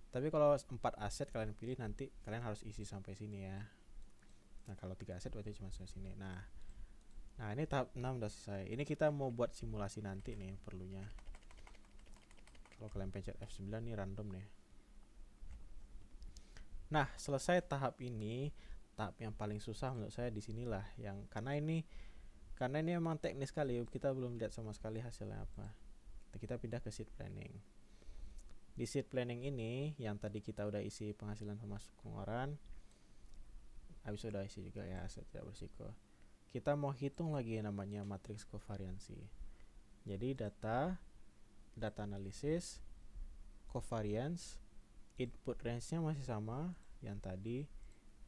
Tapi kalau 4 aset kalian pilih, nanti kalian harus isi sampai sini ya. Nah, kalau 3 aset berarti cuma sampai sini. Nah, ini tahap 6 udah selesai. Ini kita mau buat simulasi nanti nih perlunya. Kalau kalian pencet F9 nih random nih. Nah, selesai tahap ini, tahap yang paling susah menurut saya di sinilah yang karena ini memang teknis sekali. Kita belum lihat sama sekali hasilnya apa. Kita pindah ke seed planning. Di seed planning ini yang tadi kita udah isi penghasilan termasuk pengeluaran, habis udah isi juga ya aset tidak berisiko. Kita mau hitung lagi namanya matriks kovariansi. Jadi data analisis, covariance, input range-nya masih sama yang tadi,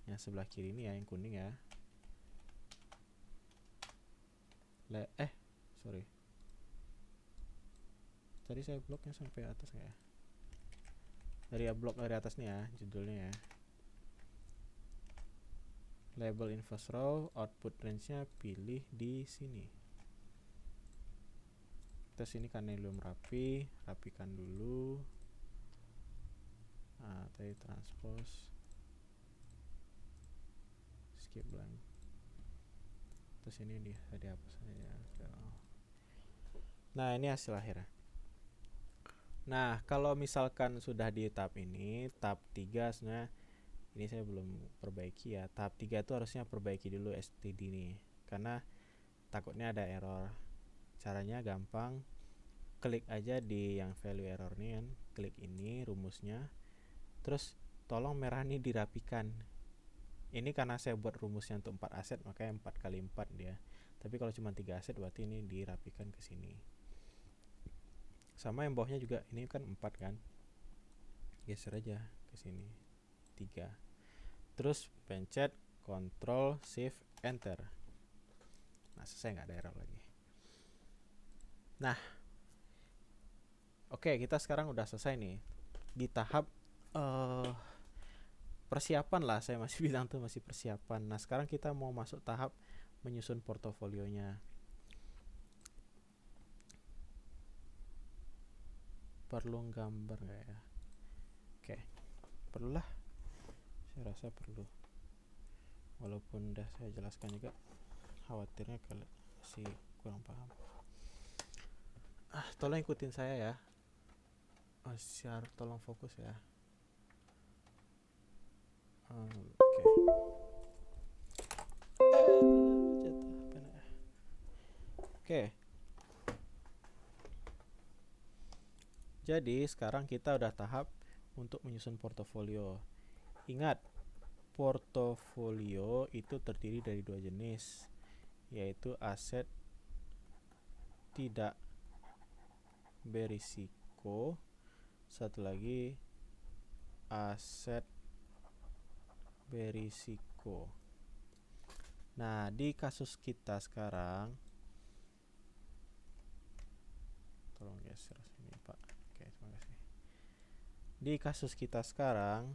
yang sebelah kiri ini ya, yang kuning ya. Sorry. Tadi saya bloknya sampai atas nggak ya? Blok dari atas nih ya, judulnya ya. Label inverse row, output range-nya pilih di sini. Terus ini karena belum rapikan dulu. Nah, tadi transpose, skip blank. Terus ini tadi apa saja. Nah, ini hasil akhirnya. Nah, kalau misalkan sudah di tahap ini, tahap 3 sebenarnya ini saya belum perbaiki ya. Tahap 3 itu harusnya perbaiki dulu STD nih, karena takutnya ada error. Caranya gampang, klik aja di yang value error nih kan, klik ini rumusnya, terus tolong merah nih dirapikan. Ini karena saya buat rumusnya untuk 4 aset, makanya 4 kali 4 dia. Tapi kalau cuma 3 aset berarti ini dirapikan ke sini. Sama yang bawahnya juga, ini kan 4 kan, geser aja ke sini 3. Terus pencet Ctrl Shift Enter. Nah, selesai, nggak ada error lagi. Nah, oke, kita sekarang udah selesai nih di tahap persiapan lah, saya masih bilang tuh masih persiapan. Nah, sekarang kita mau masuk tahap menyusun portofolionya. Perlu gambar nggak ya? Oke, perlulah, saya rasa perlu, walaupun udah saya jelaskan juga, khawatirnya kalau si kurang paham. Tolong ikutin saya ya. Share, tolong fokus ya. Oke. Jadi sekarang kita udah tahap untuk menyusun portofolio. Ingat, portofolio itu terdiri dari 2 jenis, yaitu aset tidak berisiko, satu lagi aset berisiko. Nah, di kasus kita sekarang, tolong geser sini Pak. Oke, terima kasih. Di kasus kita sekarang,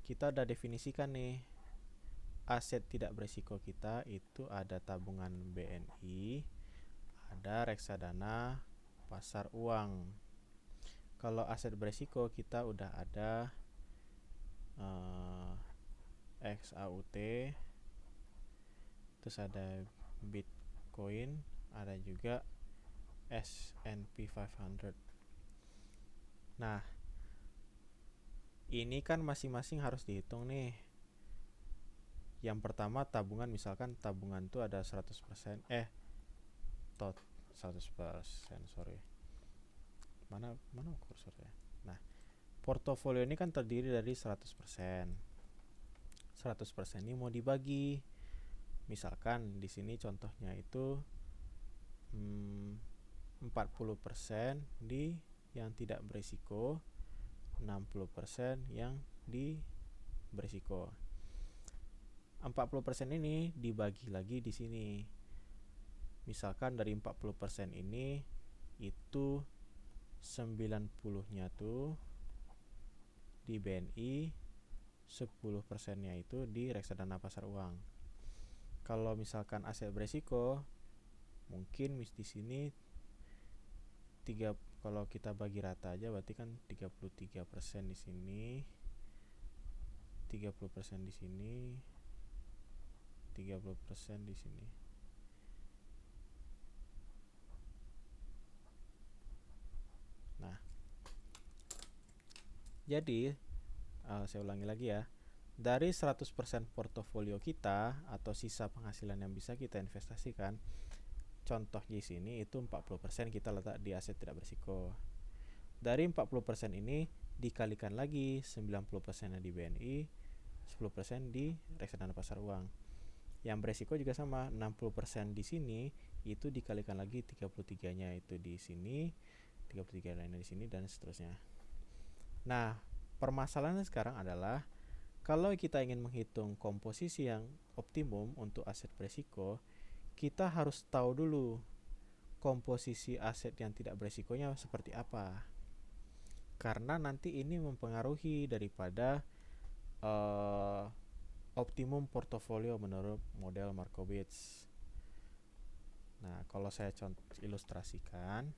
kita udah definisikan nih, aset tidak berisiko kita itu ada tabungan BNI, ada reksadana pasar uang. Kalau aset berisiko kita udah ada XAUT, terus ada Bitcoin, ada juga S&P 500. Nah, ini kan masing-masing harus dihitung nih. Yang pertama tabungan, misalkan tabungan tuh ada 100%, 100%, sorry. Mana kursornya? Nah, portofolio ini kan terdiri dari 100%. 100% ini mau dibagi. Misalkan di sini contohnya itu 40% di yang tidak berisiko, 60% yang di berisiko. 40% ini dibagi lagi di sini. Misalkan dari 40% ini itu 90-nya tuh di BNI, 10%-nya itu di reksadana pasar uang. Kalau misalkan aset berisiko, mungkin di sini kalau kita bagi rata aja berarti kan 33% di sini, 30% di sini, 30% di sini. Nah, jadi saya ulangi lagi ya. Dari 100% portofolio kita atau sisa penghasilan yang bisa kita investasikan, contoh di sini itu 40% kita letak di aset tidak berisiko. Dari 40% ini dikalikan lagi 90% di BNI, 10% di reksadana pasar uang. Yang beresiko juga sama, 60% di sini itu dikalikan lagi 33-nya itu di sini, 33 lainnya di sini, dan seterusnya. Nah, permasalahannya sekarang adalah kalau kita ingin menghitung komposisi yang optimum untuk aset beresiko, kita harus tahu dulu komposisi aset yang tidak beresikonya seperti apa. Karena nanti ini mempengaruhi daripada optimum portofolio menurut model Markowitz. Nah, kalau saya ilustrasikan,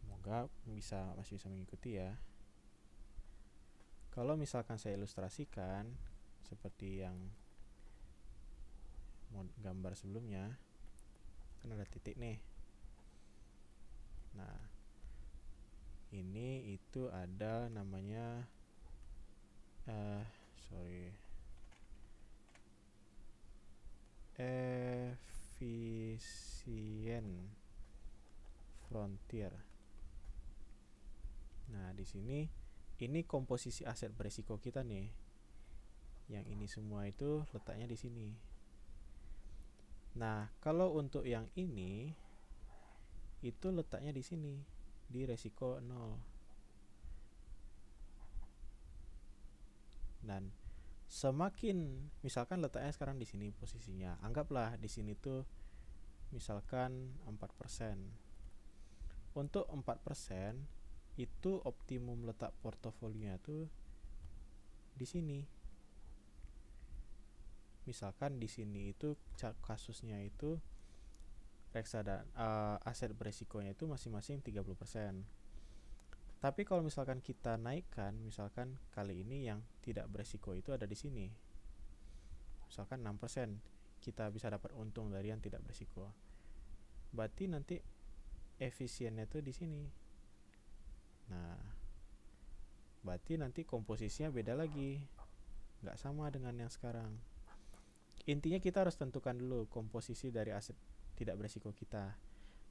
semoga masih bisa mengikuti ya. Kalau misalkan saya ilustrasikan seperti yang gambar sebelumnya, kan ada titik nih. Nah, ini itu ada namanya efficient frontier. Nah, di sini ini komposisi aset beresiko kita nih. Yang ini semua itu letaknya di sini. Nah, kalau untuk yang ini itu letaknya di sini, di resiko 0. Dan semakin misalkan letaknya sekarang di sini posisinya, anggaplah di sini tuh misalkan 4%. Untuk 4% itu optimum letak portofolionya tuh di sini. Misalkan di sini itu kasusnya itu reksadana aset beresikonya itu masing-masing 30%. Tapi kalau misalkan kita naikkan, misalkan kali ini yang tidak beresiko itu ada di sini. Misalkan 6%, kita bisa dapat untung dari yang tidak beresiko. Berarti nanti efisiennya itu di sini. Nah, berarti nanti komposisinya beda lagi, nggak sama dengan yang sekarang. Intinya kita harus tentukan dulu komposisi dari aset tidak beresiko kita,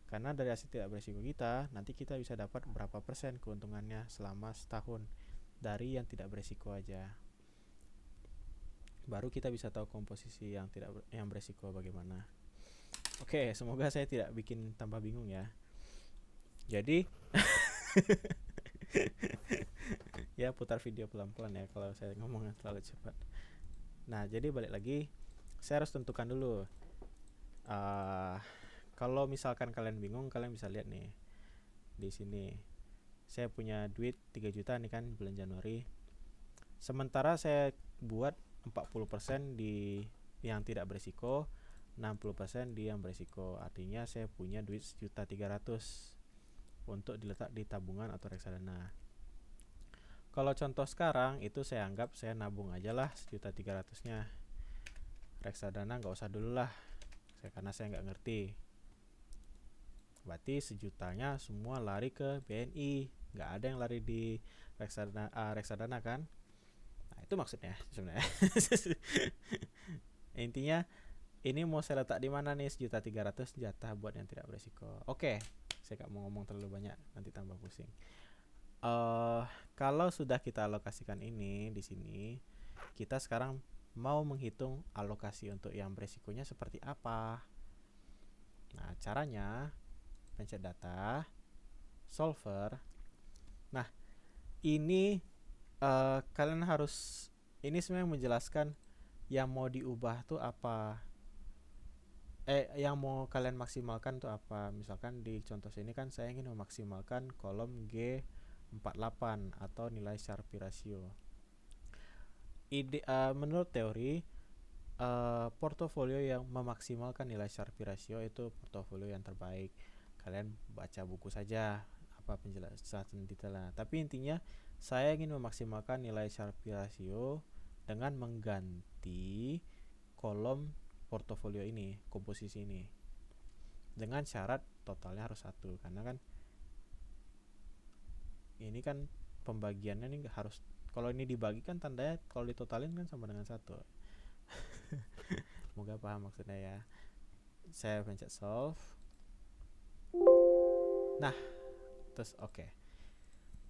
karena dari aset tidak beresiko kita nanti kita bisa dapat berapa persen keuntungannya selama setahun dari yang tidak beresiko aja. Baru kita bisa tahu komposisi yang beresiko bagaimana. Oke, semoga saya tidak bikin tambah bingung ya. Jadi ya putar video pelan-pelan ya kalau saya ngomongnya terlalu cepat. Nah, jadi balik lagi, saya harus tentukan dulu. Kalau misalkan kalian bingung, kalian bisa lihat nih di sini. Saya punya duit 3 juta nih kan bulan Januari. Sementara saya buat 40% di yang tidak beresiko, 60% di yang beresiko. Artinya saya punya duit 1.300.000 untuk diletak di tabungan atau reksadana. Kalau contoh sekarang itu saya anggap saya nabung aja lah 1.300.000-nya. Reksadana nggak usah dulu lah, karena saya nggak ngerti. Berarti 1.000.000-nya semua lari ke BNI, nggak ada yang lari di reksadana kan? Nah, itu maksudnya sebenarnya. Intinya ini mau saya letak di mana nih 1.300.000 jatah buat yang tidak beresiko. Oke, saya nggak mau ngomong terlalu banyak, nanti tambah pusing. Kalau sudah kita alokasikan ini di sini, kita sekarang mau menghitung alokasi untuk yang beresikonya seperti apa. Nah, caranya pencet data, solver. Nah, ini kalian harus, ini sebenarnya menjelaskan yang mau diubah tuh apa, yang mau kalian maksimalkan tuh apa. Misalkan di contoh sini kan saya ingin memaksimalkan kolom G48 atau nilai Sharpe ratio. Menurut teori, portofolio yang memaksimalkan nilai Sharpe ratio itu portofolio yang terbaik. Kalian baca buku saja apa penjelasan detailnya. Tapi intinya saya ingin memaksimalkan nilai Sharpe ratio dengan mengganti kolom portofolio ini, komposisi ini, dengan syarat totalnya harus 1, karena kan ini kan pembagiannya nih harus, kalau ini dibagi kan tandanya kalau ditotalin kan sama dengan 1. Semoga paham maksudnya ya. Saya pencet solve. Nah, terus oke.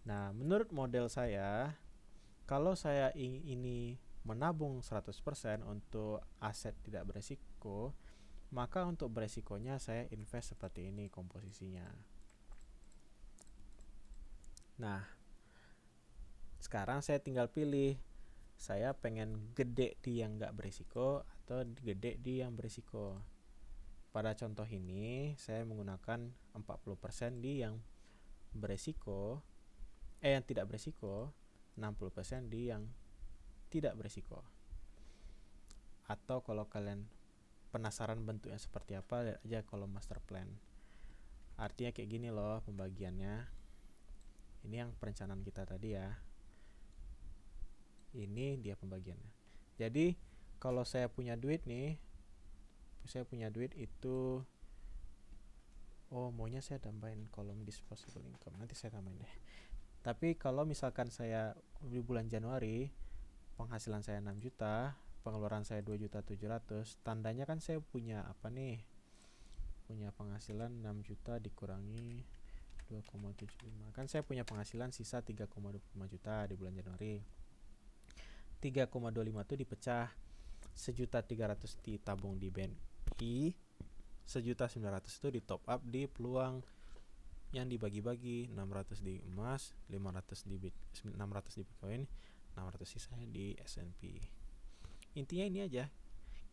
Nah, menurut model saya, kalau saya ini menabung 100% untuk aset tidak beresiko, maka untuk beresikonya saya invest seperti ini komposisinya. Nah, sekarang saya tinggal pilih, saya pengen gede di yang nggak beresiko atau gede di yang beresiko. Pada contoh ini saya menggunakan 40% di yang beresiko, yang tidak beresiko, 60% di yang tidak beresiko. Atau kalau kalian penasaran bentuknya seperti apa, lihat aja kolom master plan. Artinya kayak gini loh pembagiannya. Ini yang perencanaan kita tadi ya. Ini dia pembagiannya. Jadi kalau saya punya duit nih, saya punya duit itu, maunya saya tambahin kolom disposable income, nanti saya tambahin deh. Tapi kalau misalkan saya di bulan Januari penghasilan saya 6 juta, pengeluaran saya 2.700.000, tandanya kan saya punya apa nih, punya penghasilan 6 juta dikurangi 2,75, kan saya punya penghasilan sisa 3,25 juta di bulan Januari. 3,25 itu dipecah, 1.300.000 ditabung di BNI, 1.900.000 itu di top up di peluang yang dibagi-bagi, 600 di emas, 600 di Bitcoin, 600 sisanya di S&P. Intinya ini aja,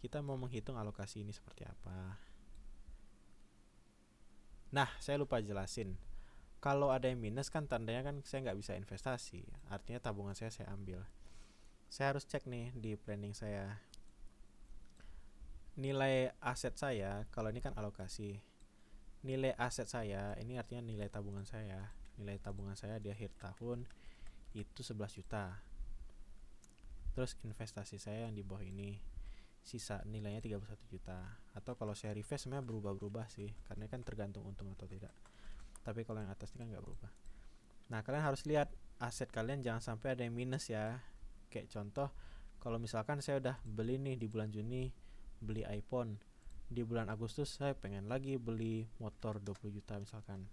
kita mau menghitung alokasi ini seperti apa. Nah, saya lupa jelasin, kalau ada yang minus kan tandanya kan saya nggak bisa investasi, artinya tabungan saya ambil. Saya harus cek nih di planning saya, nilai aset saya, kalau ini kan alokasi, nilai aset saya ini artinya nilai tabungan saya. Nilai tabungan saya di akhir tahun itu 11 juta. Terus investasi saya yang di bawah ini sisa nilainya 31 juta. Atau kalau saya reverse sebenarnya berubah-berubah sih, karena kan tergantung untung atau tidak. Tapi kalau yang atas ini kan nggak berubah. Nah, kalian harus lihat aset kalian jangan sampai ada yang minus ya. Kayak contoh, kalau misalkan saya udah beli nih di bulan Juni, beli iPhone, di bulan Agustus saya pengen lagi beli motor 20 juta misalkan.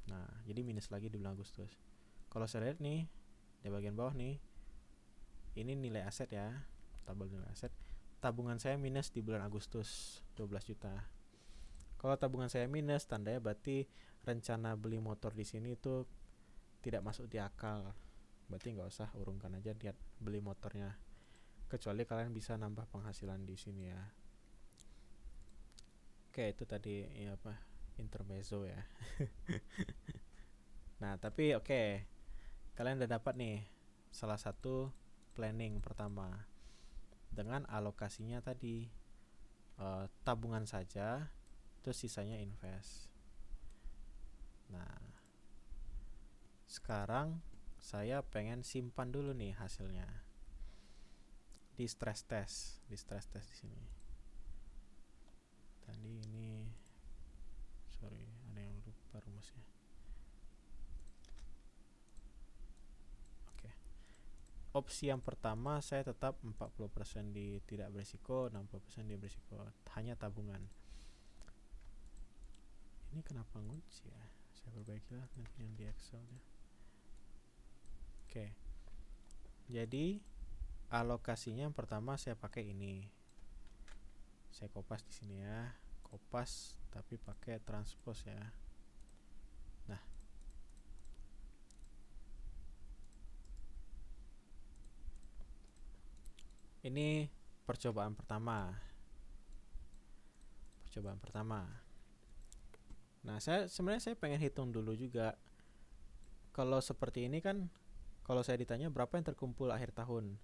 Nah, jadi minus lagi di bulan Agustus. Kalau saya lihat nih di bagian bawah nih, ini nilai aset ya, tabel nilai aset. Tabungan saya minus di bulan Agustus 12 juta. Kalau tabungan saya minus, tandanya berarti rencana beli motor di sini itu tidak masuk di akal. Berarti nggak usah urungkan aja lihat beli motornya. Kecuali kalian bisa nambah penghasilan di sini ya. Oke, itu tadi ya apa, intermezzo ya. Nah, tapi oke, kalian udah dapat nih salah satu planning pertama dengan alokasinya tadi, tabungan saja, terus sisanya invest. Nah, sekarang saya pengen simpan dulu nih hasilnya di stress test, di sini. Tadi ini sorry, ada yang lupa rumusnya. Oke. Opsi yang pertama saya tetap 40% di tidak berisiko, 60% di berisiko, hanya tabungan. Ini kenapa ngunci ya? Saya perbaiki lah nanti yang di Excelnya. Oke. Jadi alokasinya yang pertama saya pakai ini. Saya kopas di sini ya. Kopas tapi pakai transpose ya. Nah, ini percobaan pertama. Nah, sebenarnya saya pengen hitung dulu juga. Kalau seperti ini kan, kalau saya ditanya berapa yang terkumpul akhir tahun,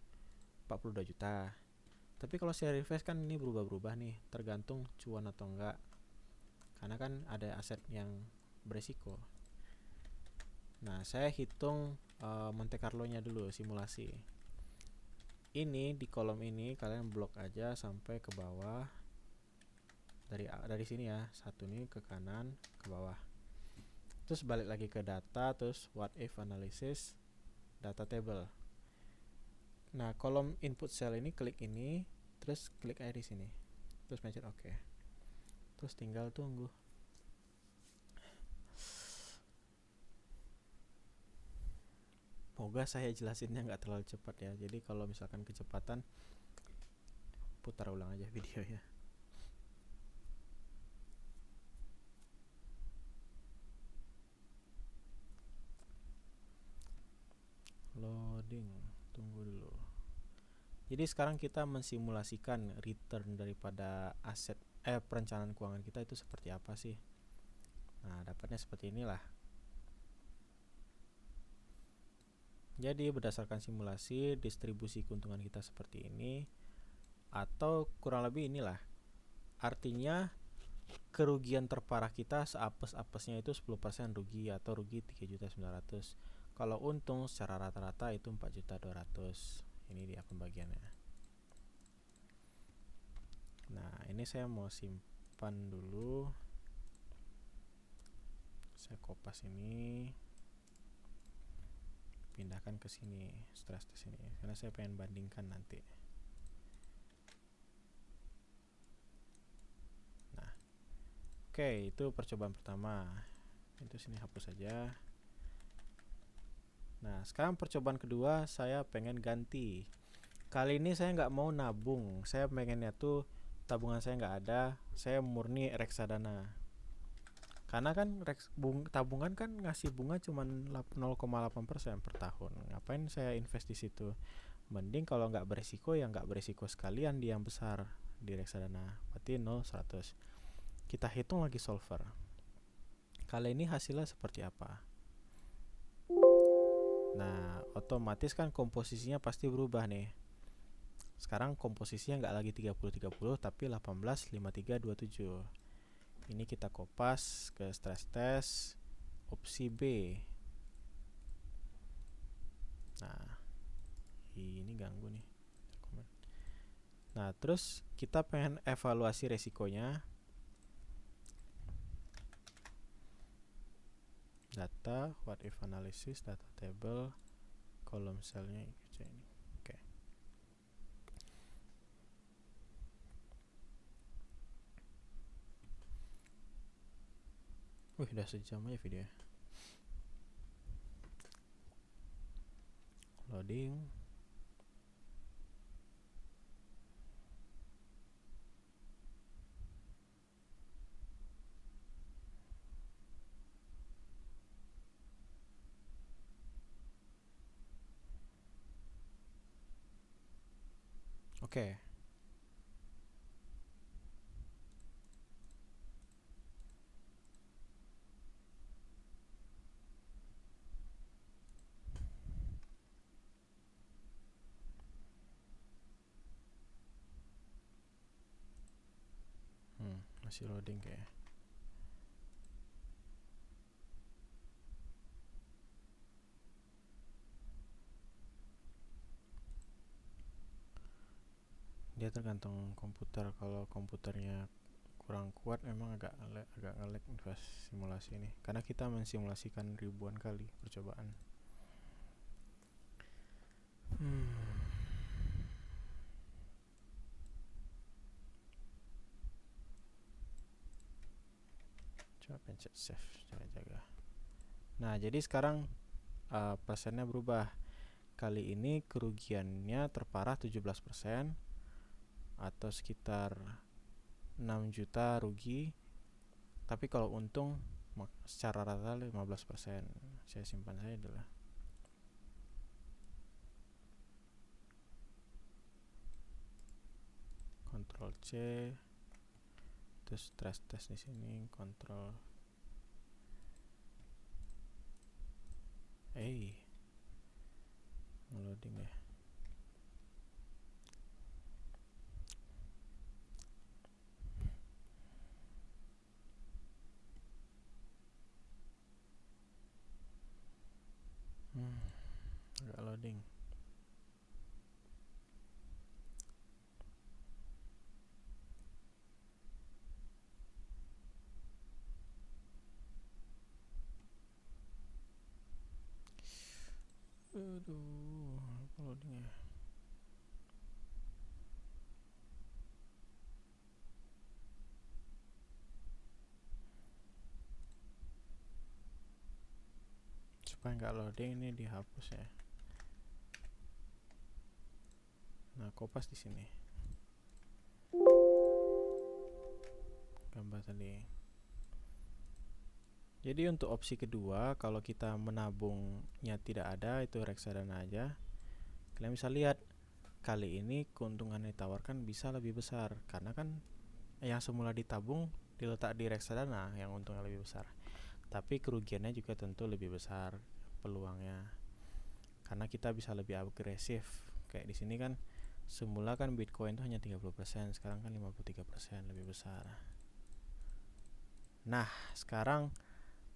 42 juta. Tapi kalau saya refresh kan ini berubah-berubah nih, tergantung cuan atau enggak. Karena kan ada aset yang beresiko. Nah, saya hitung Monte Carlo-nya dulu, simulasi. Ini di kolom ini kalian blok aja sampai ke bawah. Dari sini ya, satu nih ke kanan, ke bawah. Terus balik lagi ke data, terus what if analysis, data table. Nah, kolom input cell ini klik ini, terus klik aja di sini. Terus pencet oke. Terus tinggal tunggu. Semoga saya jelasinnya nggak terlalu cepat ya. Jadi kalau misalkan kecepatan, putar ulang aja videonya. Loading, tunggu dulu. Jadi sekarang kita mensimulasikan return daripada aset perencanaan keuangan kita itu seperti apa sih. Nah, dapatnya seperti inilah. Jadi berdasarkan simulasi, distribusi keuntungan kita seperti ini, atau kurang lebih inilah. Artinya kerugian terparah kita seapes-apesnya itu 10% rugi, atau rugi 3.900.000. Kalau untung secara rata-rata itu 4.200.000. Ini dia pembagiannya. Nah, ini saya mau simpan dulu. Saya kopas ini, pindahkan ke sini, stress test ini, karena saya pengen bandingkan nanti. Nah, oke, itu percobaan pertama. Itu sini hapus saja. Nah, sekarang percobaan kedua saya pengen ganti. Kali ini saya nggak mau nabung. Saya pengennya tuh tabungan saya nggak ada. Saya murni reksadana. Karena kan tabungan kan ngasih bunga cuma 0,8% per tahun. Ngapain saya invest di situ? Mending kalau nggak beresiko ya nggak beresiko sekalian di yang besar, di reksadana. Berarti 0-100. Kita hitung lagi solver. Kali ini hasilnya seperti apa? Nah, otomatis kan komposisinya pasti berubah nih. Sekarang komposisinya nggak lagi 30-30 tapi 18-53-27. Ini kita kopas ke stress test opsi B. Nah, ini ganggu nih. Nah, terus kita pengen evaluasi resikonya. Data, what if analysis, data table, kolom selnya ini. Oke. Wih, udah sejam aja videonya. Loading. Oke. Masih loading kayak. Dia tergantung komputer. Kalau komputernya kurang kuat memang agak nge-lag invest simulasi ini. Karena kita mensimulasikan ribuan kali percobaan. Coba pencet save, jaga. Nah, jadi sekarang persennya berubah. Kali ini kerugiannya terparah 17%, atau sekitar 6 juta rugi. Tapi kalau untung secara rata 15%. Saya simpan saja dulu. Ctrl C, terus stress test di sini, Ctrl loading ya. Agak loading. Aduh, apa loadingnya? Supaya nggak loading ini dihapus ya. Nah, kopas di sini. Gambar tadi. Jadi untuk opsi kedua, kalau kita menabungnya tidak ada, itu reksadana aja. Kalian bisa lihat kali ini keuntungan yang ditawarkan bisa lebih besar karena kan yang semula ditabung diletak di reksadana yang untungnya lebih besar. Tapi kerugiannya juga tentu lebih besar peluangnya. Karena kita bisa lebih agresif. Kayak di sini kan semula kan Bitcoin itu hanya 30%, sekarang kan 53% lebih besar. Nah, sekarang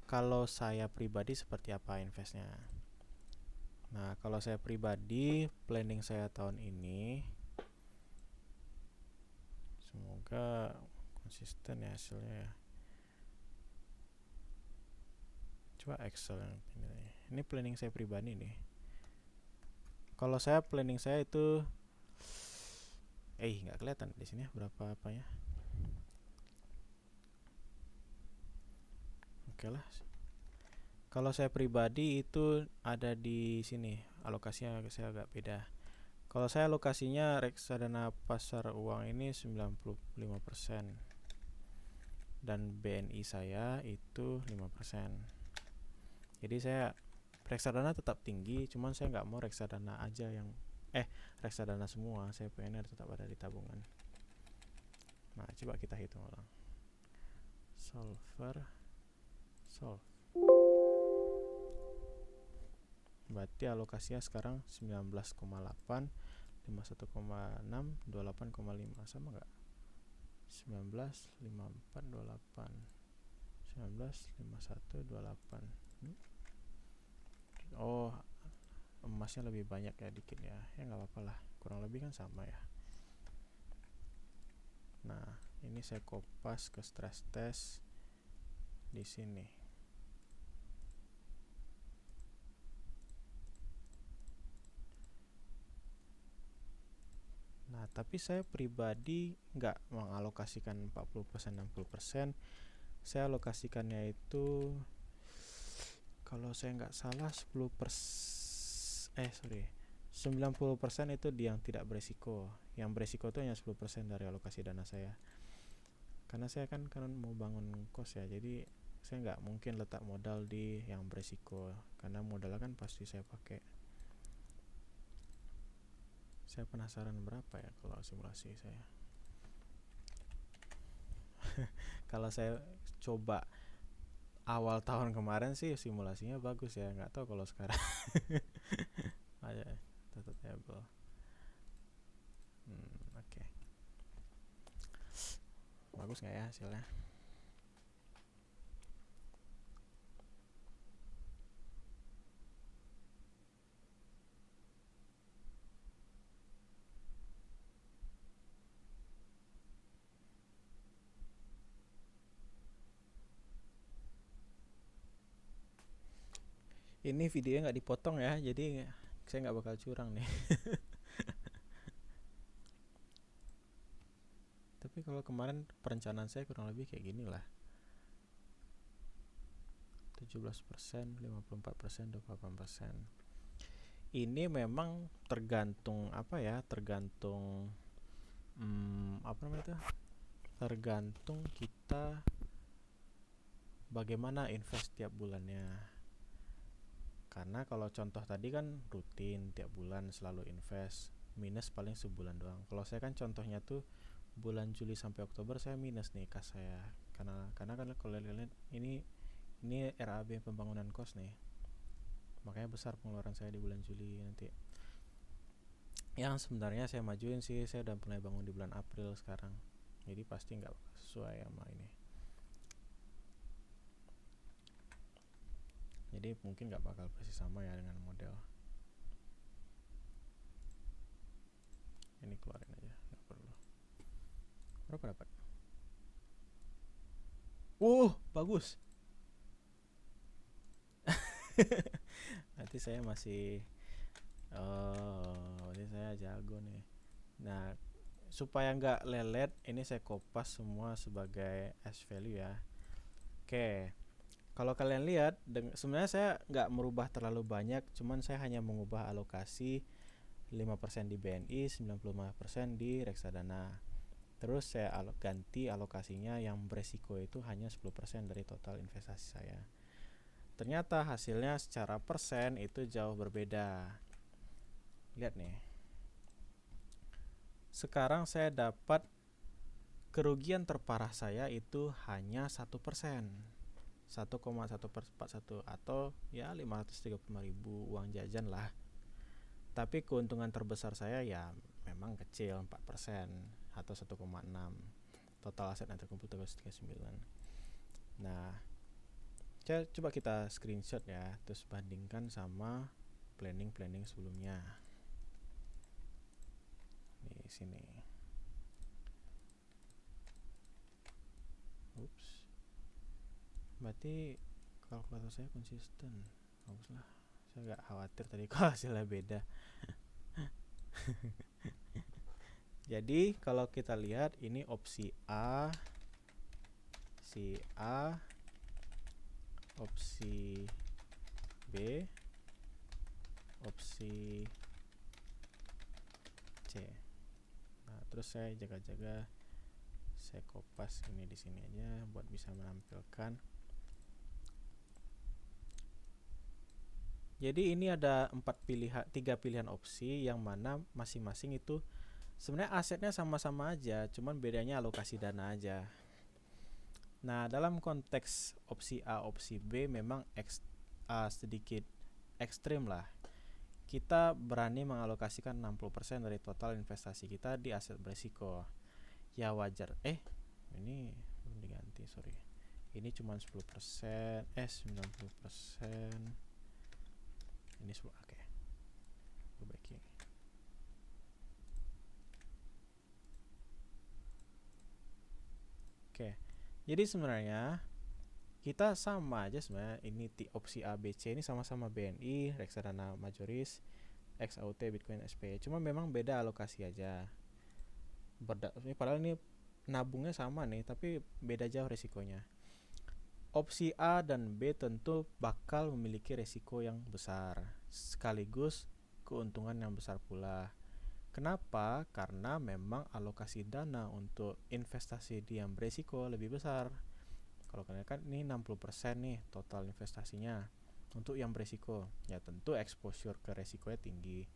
kalau saya pribadi seperti apa investnya? Nah, kalau saya pribadi, planning saya tahun ini semoga konsisten ya hasilnya ya. Coba Excel yang ini planning saya pribadi nih. Kalau saya planning saya itu nggak kelihatan di sini berapa apanya. Oke lah. Kalau saya pribadi itu ada di sini, alokasinya saya agak beda. Kalau saya alokasinya reksadana pasar uang ini 95% dan BNI saya itu 5%. Jadi saya reksadana tetap tinggi, cuman saya nggak mau reksadana aja yang reksadana semua, saya pengennya tetap ada di tabungan. Nah, coba kita hitung ulang. Solve. Berarti alokasinya sekarang 19,8, 51,6, 28,5 sama nggak? 19, 54, 28, 19, 51, 28. Oh, emasnya lebih banyak ya dikit ya. Ya nggak apa-apa lah, kurang lebih kan sama ya. Nah, ini saya kopas ke stress test di sini. Nah, tapi saya pribadi nggak mengalokasikan 40%, 60%. Saya alokasikannya itu kalau saya nggak salah 90% itu yang tidak beresiko. Yang beresiko itu hanya 10% dari alokasi dana saya. Karena saya kan mau bangun kos ya, jadi saya nggak mungkin letak modal di yang beresiko karena modalnya kan pasti saya pakai. Saya penasaran berapa ya kalau simulasi saya. Kalau saya coba awal tahun kemarin sih simulasinya bagus ya, nggak tahu kalau sekarang. Aja total table. Oke. Bagus nggak ya hasilnya? Ini videonya nggak dipotong ya, jadi saya nggak bakal curang nih. Tapi kalau kemarin perencanaan saya kurang lebih kayak gini lah. 17%, 54%, 28%. Ini memang tergantung apa ya? Tergantung apa namanya itu? Tergantung kita bagaimana invest tiap bulannya. Karena kalau contoh tadi kan rutin tiap bulan selalu invest, minus paling sebulan doang. Kalau saya kan contohnya tuh bulan Juli sampai Oktober saya minus nih kas saya. Karena kan kalau lihat ini RAB pembangunan kos nih. Makanya besar pengeluaran saya di bulan Juli nanti. Yang sebenarnya saya majuin sih, saya udah mulai bangun di bulan April sekarang. Jadi pasti nggak sesuai sama ini. Jadi mungkin nggak bakal persis sama ya dengan model. Ini keluarin aja, nggak perlu. Berapa dapat? Bagus. Nanti saya masih ini saya jago nih. Nah, supaya nggak lelet, ini saya kopas semua sebagai hash value ya. Oke, kalau kalian lihat, sebenarnya saya nggak merubah terlalu banyak, cuman saya hanya mengubah alokasi 5% di BNI, 95% di reksadana. Terus saya ganti alokasinya yang beresiko itu hanya 10% dari total investasi saya. Ternyata hasilnya secara persen itu jauh berbeda. Lihat nih. Sekarang saya dapat kerugian terparah saya itu hanya 1%. 1,141 atau ya 535.000 uang jajan lah. Tapi keuntungan terbesar saya ya memang kecil, 4% atau 1,6. Total aset yang terkumpul 339. Nah, coba kita screenshot ya, terus bandingkan sama planning sebelumnya. Di sini. Ups. Berarti kalkulator saya konsisten. Baguslah. Saya agak khawatir tadi kalau hasilnya beda. Jadi kalau kita lihat ini opsi A, si A, opsi B, opsi C. Nah, terus saya jaga-jaga saya kopas ini di sini aja buat bisa menampilkan. Jadi ini ada 3 pilihan opsi yang mana masing-masing itu sebenarnya asetnya sama-sama aja, cuman bedanya alokasi dana aja. Nah, dalam konteks opsi A, opsi B memang sedikit ekstrim lah. Kita berani mengalokasikan 60% dari total investasi kita di aset berisiko. Ya wajar. Ini belum diganti, sorry. Ini cuma 10%, 90%. Ini semua oke. Perbaiki. Oke. Jadi sebenarnya kita sama aja sebenarnya. Ini opsi A, B, C ini sama-sama BNI, reksadana majoris, XAUT, Bitcoin, SPY. Cuma memang beda alokasi aja. Padahal ini nabungnya sama nih, tapi beda jauh resikonya. Opsi A dan B tentu bakal memiliki resiko yang besar, sekaligus keuntungan yang besar pula. Kenapa? Karena memang alokasi dana untuk investasi di yang beresiko lebih besar. Kalau kalian kan ini 60% nih total investasinya untuk yang beresiko. Ya tentu exposure ke resikonya tinggi.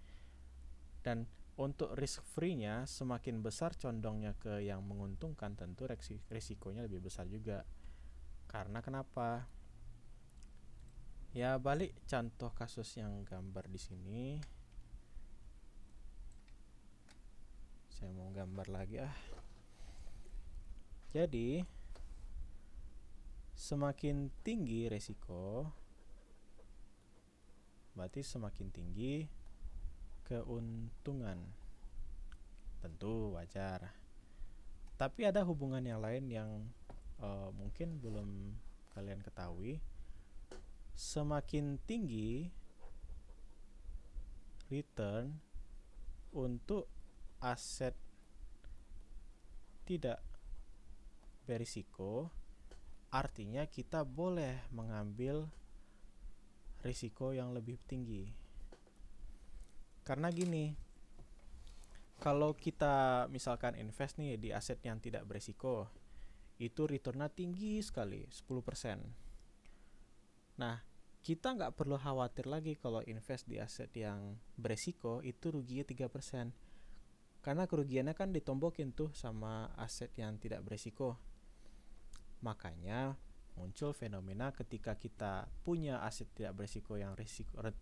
Dan untuk risk free-nya semakin besar condongnya ke yang menguntungkan, tentu resikonya lebih besar juga. Karena kenapa? Ya balik contoh kasus yang gambar di sini. Saya mau gambar lagi Jadi semakin tinggi resiko, berarti semakin tinggi keuntungan. Tentu wajar. Tapi ada hubungan yang lain yang mungkin belum kalian ketahui. Semakin tinggi return untuk aset tidak berisiko, artinya kita boleh mengambil risiko yang lebih tinggi. Karena gini, kalau kita misalkan invest nih di aset yang tidak berisiko, itu returnnya tinggi sekali, 10%. Nah, kita nggak perlu khawatir lagi kalau invest di aset yang beresiko itu ruginya 3%. Karena kerugiannya kan ditombokin tuh sama aset yang tidak beresiko. Makanya muncul fenomena ketika kita punya aset tidak beresiko yang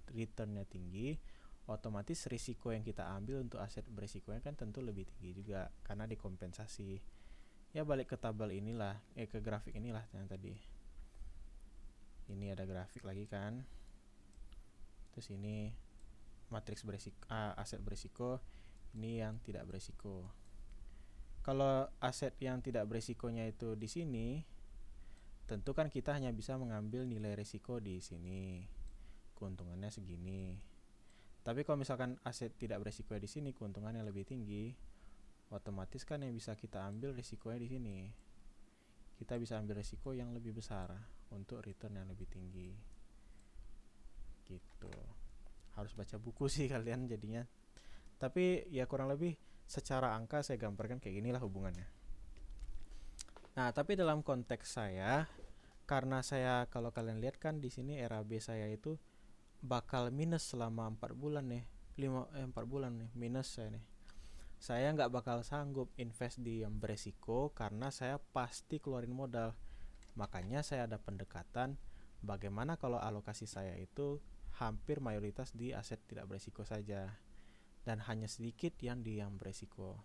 returnnya tinggi, otomatis risiko yang kita ambil untuk aset beresikonya kan tentu lebih tinggi juga karena dikompensasi. Ya balik ke tabel inilah, ke grafik inilah yang tadi. Ini ada grafik lagi kan. Terus ini matriks beresiko, aset beresiko. Ini yang tidak beresiko. Kalau aset yang tidak beresikonya itu di sini, tentu kan kita hanya bisa mengambil nilai risiko di sini. Keuntungannya segini. Tapi kalau misalkan aset tidak beresiko di sini, keuntungannya lebih tinggi, otomatis kan yang bisa kita ambil risikonya di sini. Kita bisa ambil risiko yang lebih besar untuk return yang lebih tinggi. Gitu. Harus baca buku sih kalian jadinya. Tapi ya kurang lebih secara angka saya gambarkan kayak ginilah hubungannya. Nah, tapi dalam konteks saya, karena saya kalau kalian lihat kan di sini RAB saya itu bakal minus selama 4 bulan nih. 4 bulan nih minus saya nih. Saya nggak bakal sanggup invest di yang beresiko karena saya pasti keluarin modal. Makanya saya ada pendekatan bagaimana kalau alokasi saya itu hampir mayoritas di aset tidak beresiko saja dan hanya sedikit yang di yang beresiko.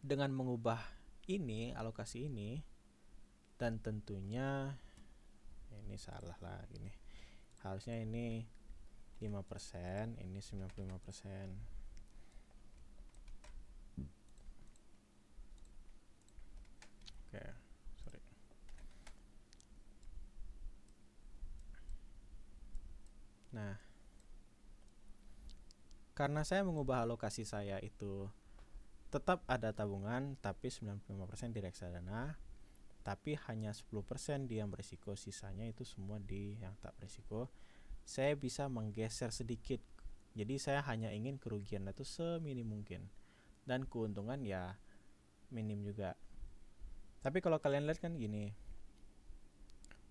Dengan mengubah ini, alokasi ini, dan tentunya ini salah lah gini. Harusnya ini 5%, ini 95%. Oke, sorry. Nah, karena saya mengubah alokasi saya itu tetap ada tabungan tapi 95% di reksadana, tapi hanya 10% di yang berisiko, sisanya itu semua di yang tak berisiko. Saya bisa menggeser sedikit. Jadi saya hanya ingin kerugian itu seminim mungkin dan keuntungan ya minim juga. Tapi kalau kalian lihat kan gini,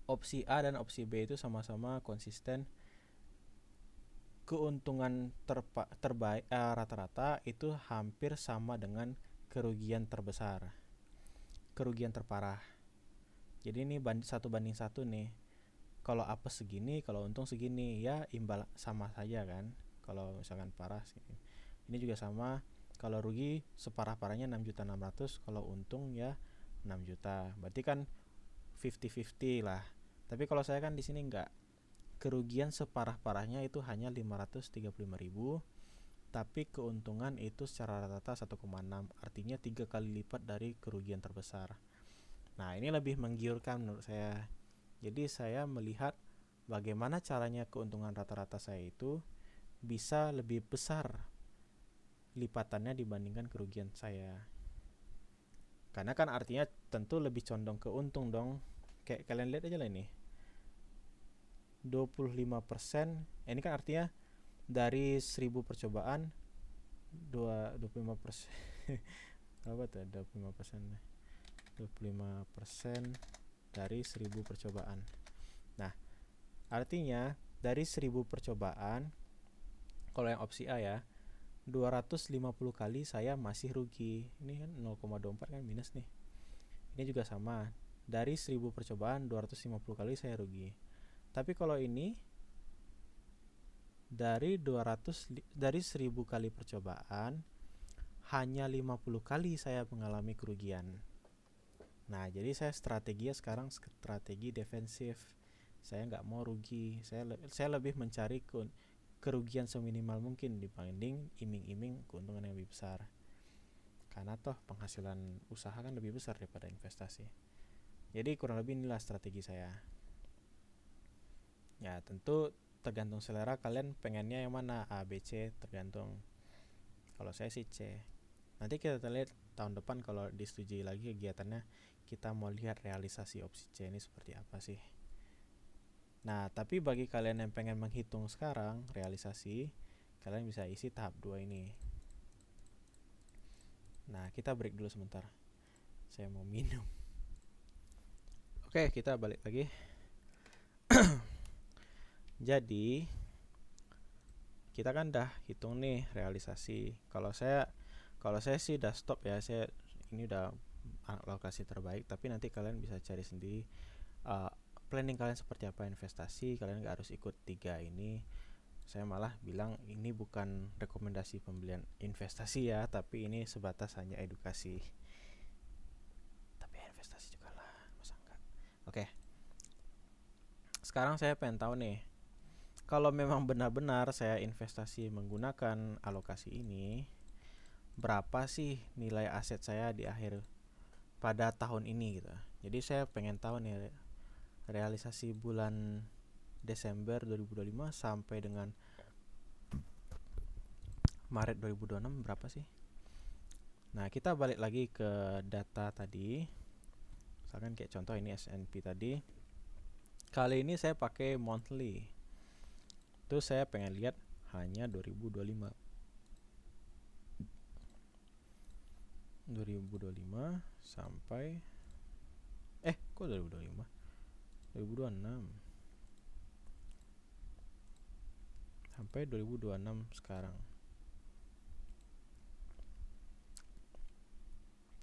opsi A dan opsi B itu sama-sama konsisten. Keuntungan terbaik rata-rata itu hampir sama dengan kerugian terbesar, kerugian terparah. Jadi ini 1:1 nih. Kalau apa segini, kalau untung segini, ya imbal sama saja kan. Kalau misalkan parah segini. Ini juga sama. Kalau rugi separah-parahnya 6.600.000, kalau untung ya 6 juta. Berarti kan 50-50 lah. Tapi kalau saya kan di sini enggak. Kerugian separah-parahnya itu hanya 535.000, tapi keuntungan itu secara rata-rata 1,6, artinya 3 kali lipat dari kerugian terbesar. Nah, ini lebih menggiurkan menurut saya. Jadi saya melihat bagaimana caranya keuntungan rata-rata saya itu bisa lebih besar lipatannya dibandingkan kerugian saya. Karena kan artinya tentu lebih condong ke untung dong. Kayak kalian lihat aja lah ini. 25%, ini kan artinya dari 1000 percobaan 25% apa tuh 25% dari 1000 percobaan. Nah, artinya dari 1000 percobaan, kalau yang opsi A ya, 250 kali saya masih rugi. Ini kan 0,24 kan minus nih. Ini juga sama. Dari 1000 percobaan 250 kali saya rugi. Tapi kalau ini dari 1000 kali percobaan hanya 50 kali saya mengalami kerugian. Nah, jadi saya strateginya sekarang strategi defensif. Saya nggak mau rugi. Saya lebih mencari kerugian seminimal mungkin dibanding iming-iming keuntungan yang lebih besar. Karena toh penghasilan usaha kan lebih besar daripada investasi. Jadi kurang lebih inilah strategi saya. Ya, tentu tergantung selera kalian pengennya yang mana, A, B, C, tergantung. Kalau saya sih C. Nanti kita lihat tahun depan kalau disetujui lagi kegiatannya, kita mau lihat realisasi opsi C ini seperti apa sih. Nah, tapi bagi kalian yang pengen menghitung sekarang realisasi, kalian bisa isi tahap 2 ini. Nah, kita break dulu sebentar. Saya mau minum. Oke, kita balik lagi. Jadi kita kan udah hitung nih realisasi. Kalau saya sih udah stop ya. Saya ini udah alokasi terbaik, tapi nanti kalian bisa cari sendiri planning kalian seperti apa investasi. Kalian nggak harus ikut 3 ini. Saya malah bilang ini bukan rekomendasi pembelian investasi ya, tapi ini sebatas hanya edukasi. Tapi investasi juga lah, masa enggak. Oke. Sekarang saya pengen tahu nih, kalau memang benar-benar saya investasi menggunakan alokasi ini, berapa sih nilai aset saya di akhir pada tahun ini gitu. Jadi saya pengen tahu nih realisasi bulan Desember 2025 sampai dengan Maret 2026 berapa sih? Nah, kita balik lagi ke data tadi. Misalkan kayak contoh ini S&P tadi. Kali ini saya pakai monthly. Terus saya pengen lihat hanya 2025. 2025 sampai kok 2025? 2026. Sampai 2026 sekarang.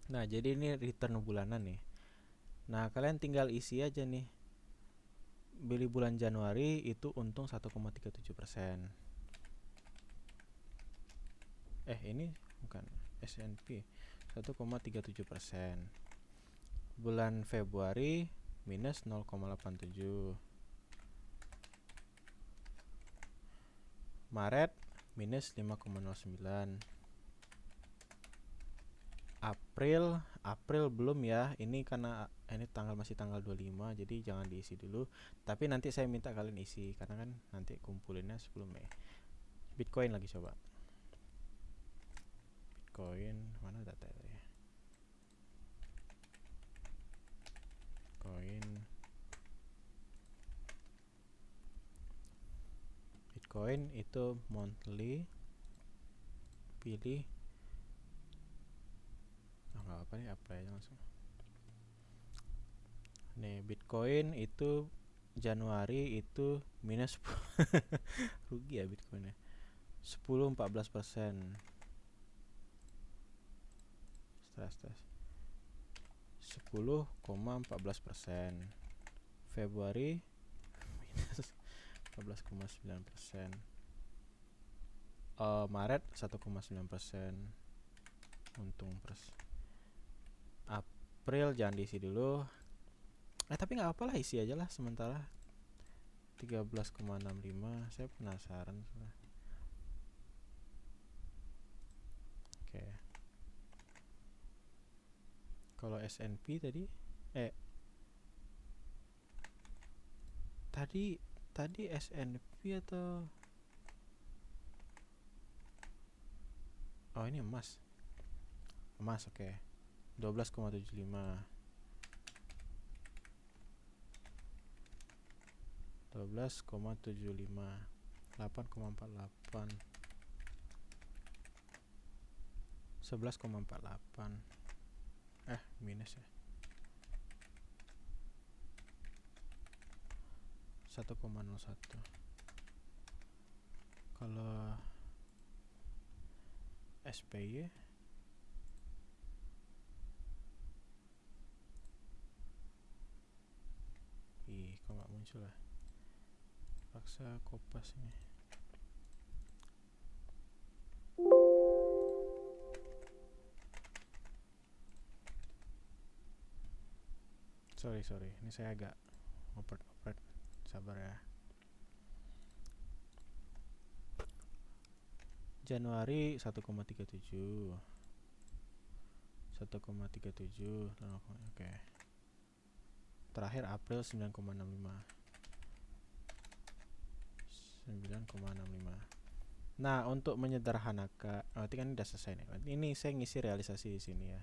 Nah, jadi ini return bulanan nih. Nah, kalian tinggal isi aja nih. Beli bulan Januari itu untung 1,37%. Ini bukan S&P 1,37%. Bulan Februari minus 0,87. Maret minus 5,09. April belum ya. Ini karena ini masih tanggal 25, jadi jangan diisi dulu. Tapi nanti saya minta kalian isi karena kan nanti kumpulinnya sebelum Mei. Bitcoin lagi coba. Bitcoin mana data itu ya? Bitcoin itu monthly, pilih nggak apa nih, apply aja langsung. Nih Bitcoin itu Januari itu minus rugi ya Bitcoinnya 10-14%. Stres 10,14%. Februari minus 14,9%. Maret 1,9% untung pers. April jangan diisi dulu. Tapi nggak apa lah, isi aja lah sementara 13,65. Saya penasaran. Oke. Kalau S&P tadi S&P atau ini emas oke. 12,75 8,48 11,48 minus ya 1,01. Kalau SPY kok nggak muncul ya, paksa kopas ini. Sorry, ini saya agak oper sabar ya. Januari 1,37 oke. Terakhir April 9,65. Nah, untuk menyederhanakan, berarti kan udah selesai nih. Ini saya ngisi realisasi di sini ya.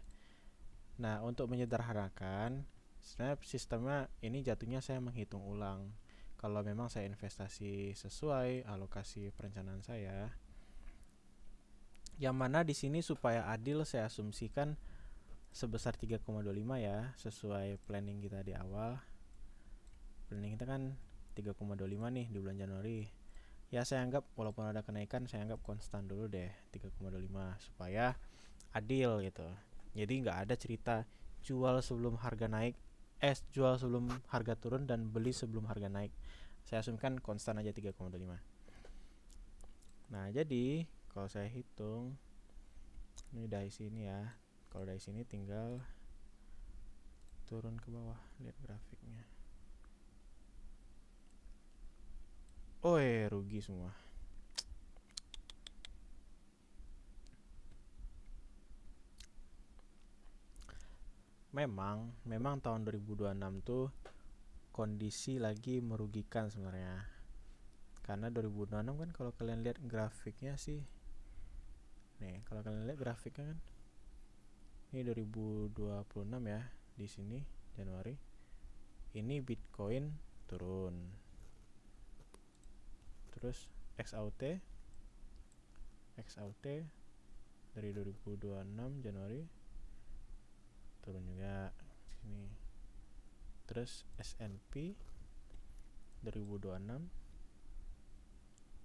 Nah, untuk menyederhanakan, sebenarnya sistemnya ini jatuhnya saya menghitung ulang. Kalau memang saya investasi sesuai alokasi perencanaan saya, yang mana di sini supaya adil saya asumsikan sebesar 3,25 ya, sesuai planning kita di awal. Planning kita kan 3,25 nih di bulan Januari. Ya saya anggap walaupun ada kenaikan, saya anggap konstan dulu deh 3,25 supaya adil gitu. Jadi nggak ada cerita jual sebelum harga naik, jual sebelum harga turun dan beli sebelum harga naik. Saya asumsikan konstan aja 3,25. Nah jadi kalau saya hitung ini dari sini ya, kalau dari sini tinggal turun ke bawah, lihat grafiknya. Oh rugi semua. Memang tahun 2026 tuh kondisi lagi merugikan sebenarnya. Karena 2026 kan kalau kalian lihat grafiknya sih, nih kalau kalian lihat grafiknya kan, ini 2026 ya, di sini Januari, ini Bitcoin turun, terus XAUT dari 2026 Januari turun juga sini. Terus S&P 2026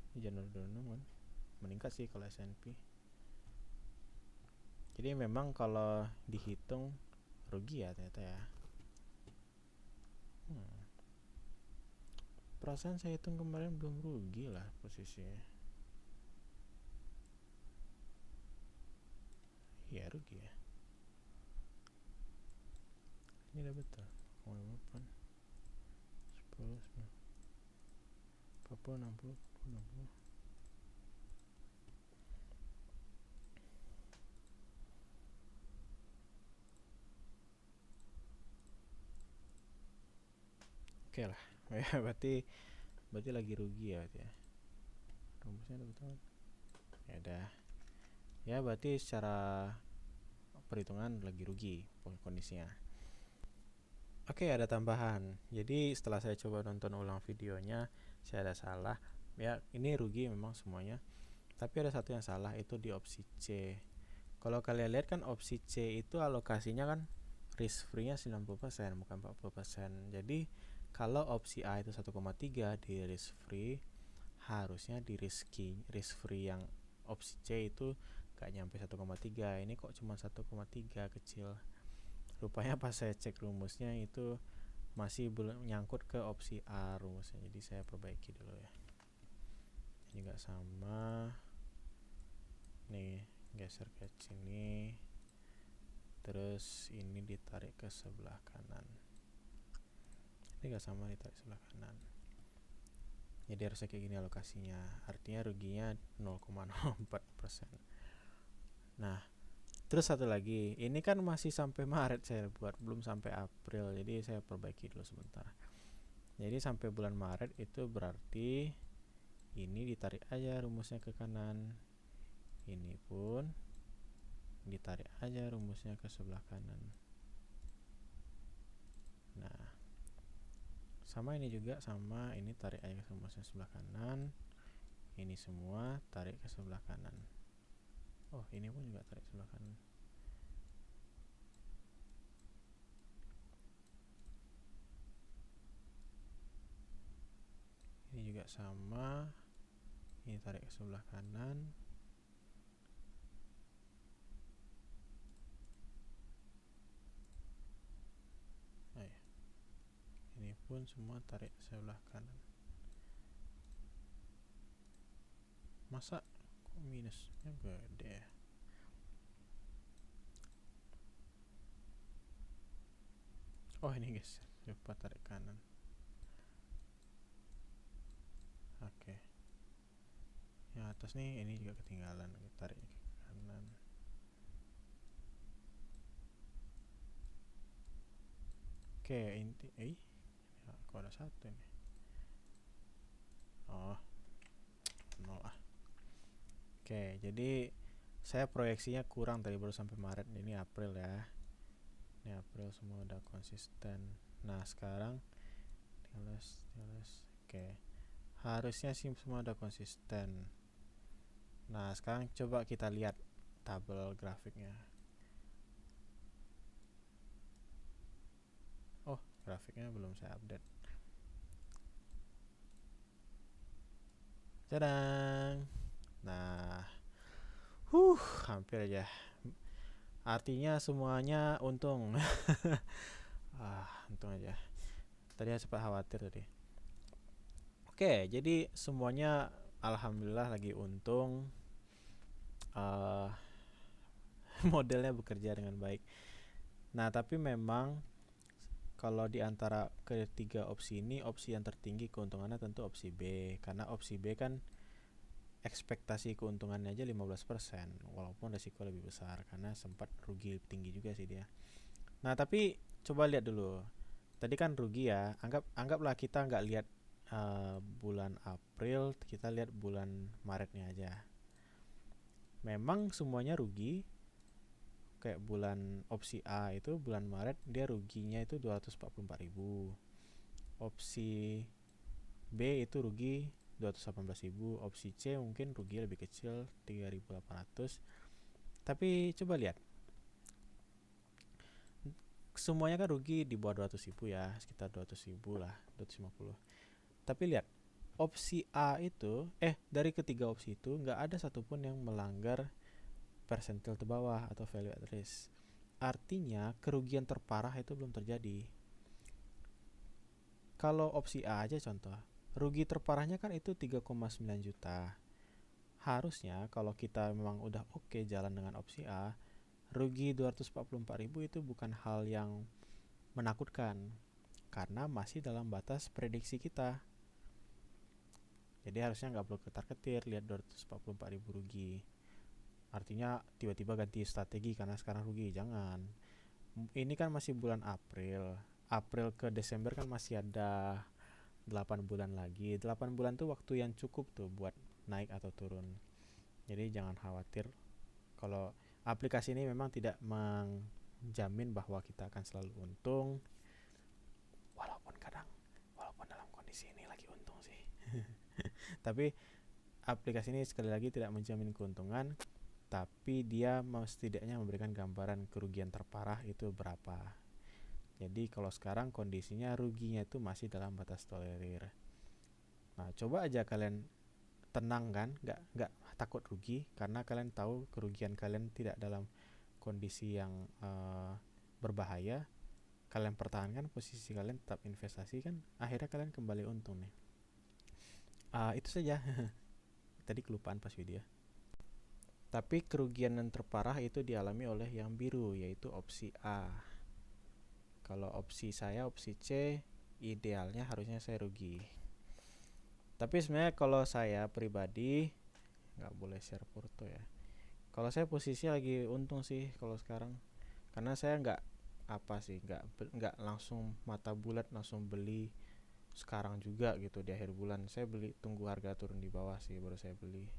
di Januari 2026 kan meningkat sih kalau S&P. Jadi memang kalau dihitung rugi ya ternyata ya. Perasaan saya hitung kemarin belum rugi lah posisinya. Iya rugi ya. Ini udah betul. 8 10 40 60 60. Oke lah. Ya berarti lagi rugi ya berarti ya. Rumusnya udah betul. Ya udah. Ya berarti secara perhitungan lagi rugi kondisinya. Oke, ada tambahan. Jadi setelah saya coba nonton ulang videonya, saya ada salah. Ya, ini rugi memang semuanya. Tapi ada satu yang salah, itu di opsi C. Kalau kalian lihat kan opsi C itu alokasinya kan risk free-nya 90%, bukan 40%. Jadi kalau opsi A itu 1,3 di risk free, harusnya di risk free yang opsi C itu gak nyampe 1,3. Ini kok cuma 1,3, kecil. Rupanya pas saya cek rumusnya itu masih belum nyangkut ke opsi A rumusnya. Jadi saya perbaiki dulu ya. Ini gak sama. Nih, geser ke sini. Terus ini ditarik ke sebelah kanan. Ini gak sama, ditarik sebelah kanan. Jadi harusnya kayak gini alokasinya. Artinya ruginya 0,04%. Nah, terus satu lagi, ini kan masih sampai Maret saya buat, belum sampai April. Jadi saya perbaiki dulu sebentar. Jadi sampai bulan Maret itu berarti ini ditarik aja rumusnya ke kanan. Ini pun ditarik aja rumusnya ke sebelah kanan. Nah, sama ini juga sama, ini tarik aja ke rumusnya sebelah kanan. Ini semua tarik ke sebelah kanan. Oh, ini pun juga tarik sebelah kanan. Ini juga sama. Ini tarik ke sebelah kanan. Oh ya. Ini pun semua tarik ke sebelah kanan. Masa kok minusnya gede? Oh ini guys, lupa tarik kanan. Oke. Yang atas nih, ini juga ketinggalan, tarik ke kanan. Oke, inti ya, kok ada satu ini. Oh, 0 ah. Oke, jadi saya proyeksinya kurang tadi, baru sampai Maret. Ini April ya. Ini April semua udah konsisten. Nah sekarang oke, harusnya sih semua udah konsisten. Nah sekarang coba kita lihat tabel grafiknya. Oh, grafiknya belum saya update. Tadang. Nah, hampir aja. Artinya semuanya untung. Untung aja. Tadi saya sempat khawatir tadi. Oke, jadi semuanya alhamdulillah lagi untung. Modelnya bekerja dengan baik. Nah, tapi memang kalau di antara ketiga opsi ini, opsi yang tertinggi keuntungannya tentu opsi B, karena opsi B kan ekspektasi keuntungannya aja 15%, walaupun resiko lebih besar karena sempat rugi tinggi juga sih dia. Nah, tapi coba lihat dulu. Tadi kan rugi ya. Anggaplah kita nggak lihat bulan April, kita lihat bulan Maretnya aja. Memang semuanya rugi. Kayak bulan opsi A itu bulan Maret dia ruginya itu 244.000. Opsi B itu rugi 218.000. Opsi C mungkin rugi lebih kecil 3.800. Tapi coba lihat, semuanya kan rugi di bawah 200.000 ya, sekitar 200.000 lah, 250. Tapi lihat, opsi A itu dari ketiga opsi itu nggak ada satupun yang melanggar persentil terbawah atau value at risk. Artinya kerugian terparah itu belum terjadi. Kalau opsi A aja contoh, rugi terparahnya kan itu 3,9 juta. Harusnya kalau kita memang udah oke jalan dengan opsi A, rugi 244.000 itu bukan hal yang menakutkan karena masih dalam batas prediksi kita. Jadi harusnya nggak perlu ketar-ketir lihat 244.000 rugi. Artinya tiba-tiba ganti strategi karena sekarang rugi, jangan. Ini kan masih bulan April. April ke Desember kan masih ada 8 bulan lagi. 8 bulan tuh waktu yang cukup tuh buat naik atau turun. Jadi jangan khawatir kalau aplikasi ini memang tidak menjamin bahwa kita akan selalu untung. Walaupun dalam kondisi ini lagi untung sih. Tapi aplikasi ini sekali lagi tidak menjamin keuntungan, tapi dia setidaknya memberikan gambaran kerugian terparah itu berapa. Jadi kalau sekarang kondisinya ruginya itu masih dalam batas tolerir. Nah, coba aja kalian tenang kan, nggak takut rugi karena kalian tahu kerugian kalian tidak dalam kondisi yang berbahaya. Kalian pertahankan posisi kalian, tetap investasi kan, akhirnya kalian kembali untung nih. Itu saja. Tadi kelupaan pas video. Tapi kerugian yang terparah itu dialami oleh yang biru, yaitu opsi A. Kalau opsi saya, opsi C, idealnya harusnya saya rugi. Tapi sebenarnya kalau saya pribadi, nggak boleh share foto ya. Kalau saya posisi lagi untung sih kalau sekarang, karena saya nggak langsung mata bulat langsung beli sekarang juga gitu di akhir bulan. Saya beli tunggu harga turun di bawah sih baru saya beli.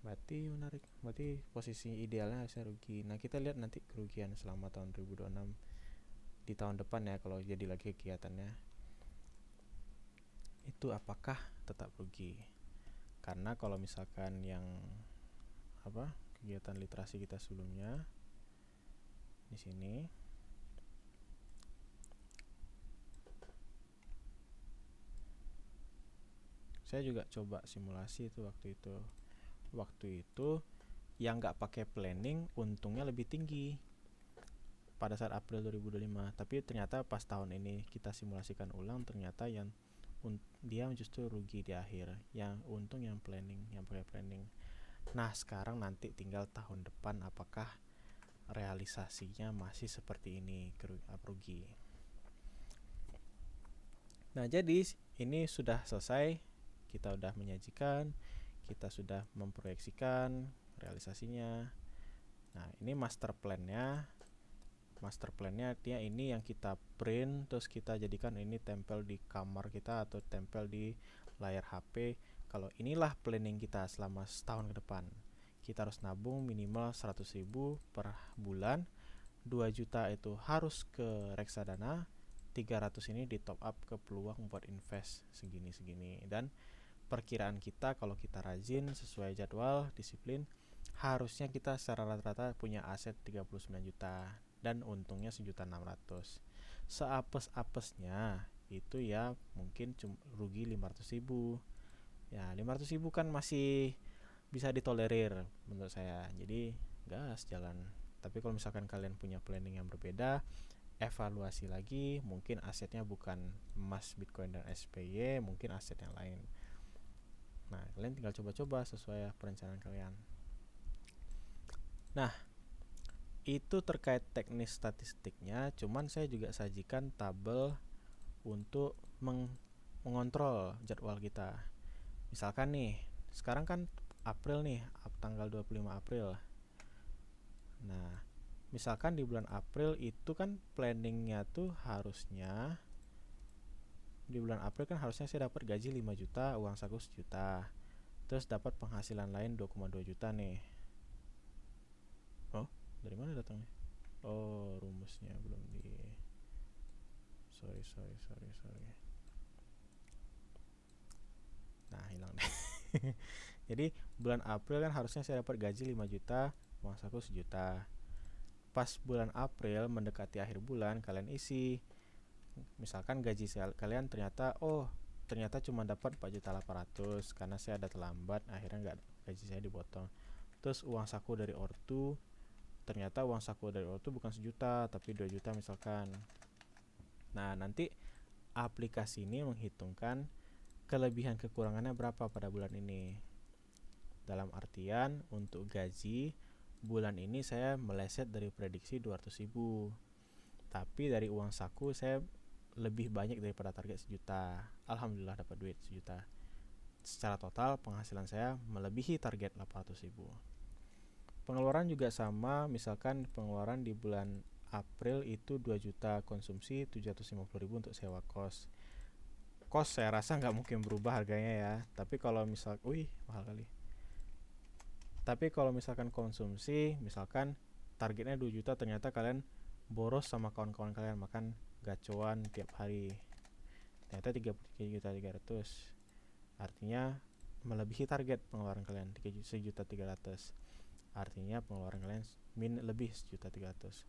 Berarti menarik. Berarti posisi idealnya saya rugi. Nah, kita lihat nanti kerugian selama tahun 2026 di tahun depan ya kalau jadi lagi kegiatannya. Itu apakah tetap rugi? Karena kalau misalkan yang kegiatan literasi kita sebelumnya di sini, saya juga coba simulasi itu waktu itu yang nggak pakai planning untungnya lebih tinggi pada saat April 2025. Tapi ternyata pas tahun ini kita simulasikan ulang, ternyata yang dia justru rugi di akhir, yang untung yang pakai planning. Nah, sekarang nanti tinggal tahun depan apakah realisasinya masih seperti ini rugi. Nah, jadi ini sudah selesai. Kita sudah menyajikan, kita sudah memproyeksikan realisasinya. Nah, ini master plan-nya. Master plan-nya artinya ini yang kita print terus kita jadikan ini tempel di kamar kita atau tempel di layar HP. Kalau inilah planning kita selama setahun ke depan. Kita harus nabung minimal 100.000 per bulan. 2 juta itu harus ke reksadana, 300 ini di top up ke peluang buat invest segini-segini. Dan perkiraan kita kalau kita rajin sesuai jadwal, disiplin, harusnya kita secara rata-rata punya aset 39 juta dan untungnya 1.600.000. Seapes-apesnya itu ya mungkin rugi 500.000. Ya 500.000 kan masih bisa ditolerir menurut saya. Jadi gas jalan. Tapi kalau misalkan kalian punya planning yang berbeda, evaluasi lagi, mungkin asetnya bukan emas, Bitcoin dan SPY, mungkin aset yang lain. Nah, kalian tinggal coba-coba sesuai perencanaan kalian. Nah, Itu terkait teknis statistiknya, cuman saya juga sajikan tabel untuk mengontrol jadwal kita. Misalkan nih, sekarang kan April nih, tanggal 25 April. Nah, misalkan di bulan April itu kan planningnya tuh harusnya di bulan April kan harusnya saya dapat gaji 5 juta, uang saku 1 juta. Terus dapat penghasilan lain 2,2 juta nih. Oh, dari mana datangnya? Oh, rumusnya belum di sorry. Nah, hilang deh. Jadi bulan April kan harusnya saya dapat gaji 5 juta, uang saku 1 juta. Pas bulan April mendekati akhir bulan, kalian isi. Misalkan gaji kalian ternyata cuma dapat 4.800.000 karena saya ada terlambat, akhirnya nggak, gaji saya dipotong. Terus uang saku dari ortu, ternyata uang saku dari ortu bukan 1 juta tapi 2 juta misalkan. Nah, nanti aplikasi ini menghitungkan kelebihan kekurangannya berapa pada bulan ini. Dalam artian untuk gaji bulan ini saya meleset dari prediksi 200.000, tapi dari uang saku saya lebih banyak daripada target 1 juta. Alhamdulillah dapat duit 1 juta. Secara total penghasilan saya melebihi target 800.000. Pengeluaran juga sama, misalkan pengeluaran di bulan April itu 2 juta konsumsi, 750.000 untuk sewa kos. Kos saya rasa nggak mungkin berubah harganya ya, tapi kalau mahal kali. Tapi kalau misalkan konsumsi, misalkan targetnya 2 juta, ternyata kalian boros sama kawan-kawan kalian makan gacoan tiap hari, ternyata 33.300.000, artinya melebihi target pengeluaran kalian 1.300.000, artinya pengeluaran kalian lebih 1.300.000.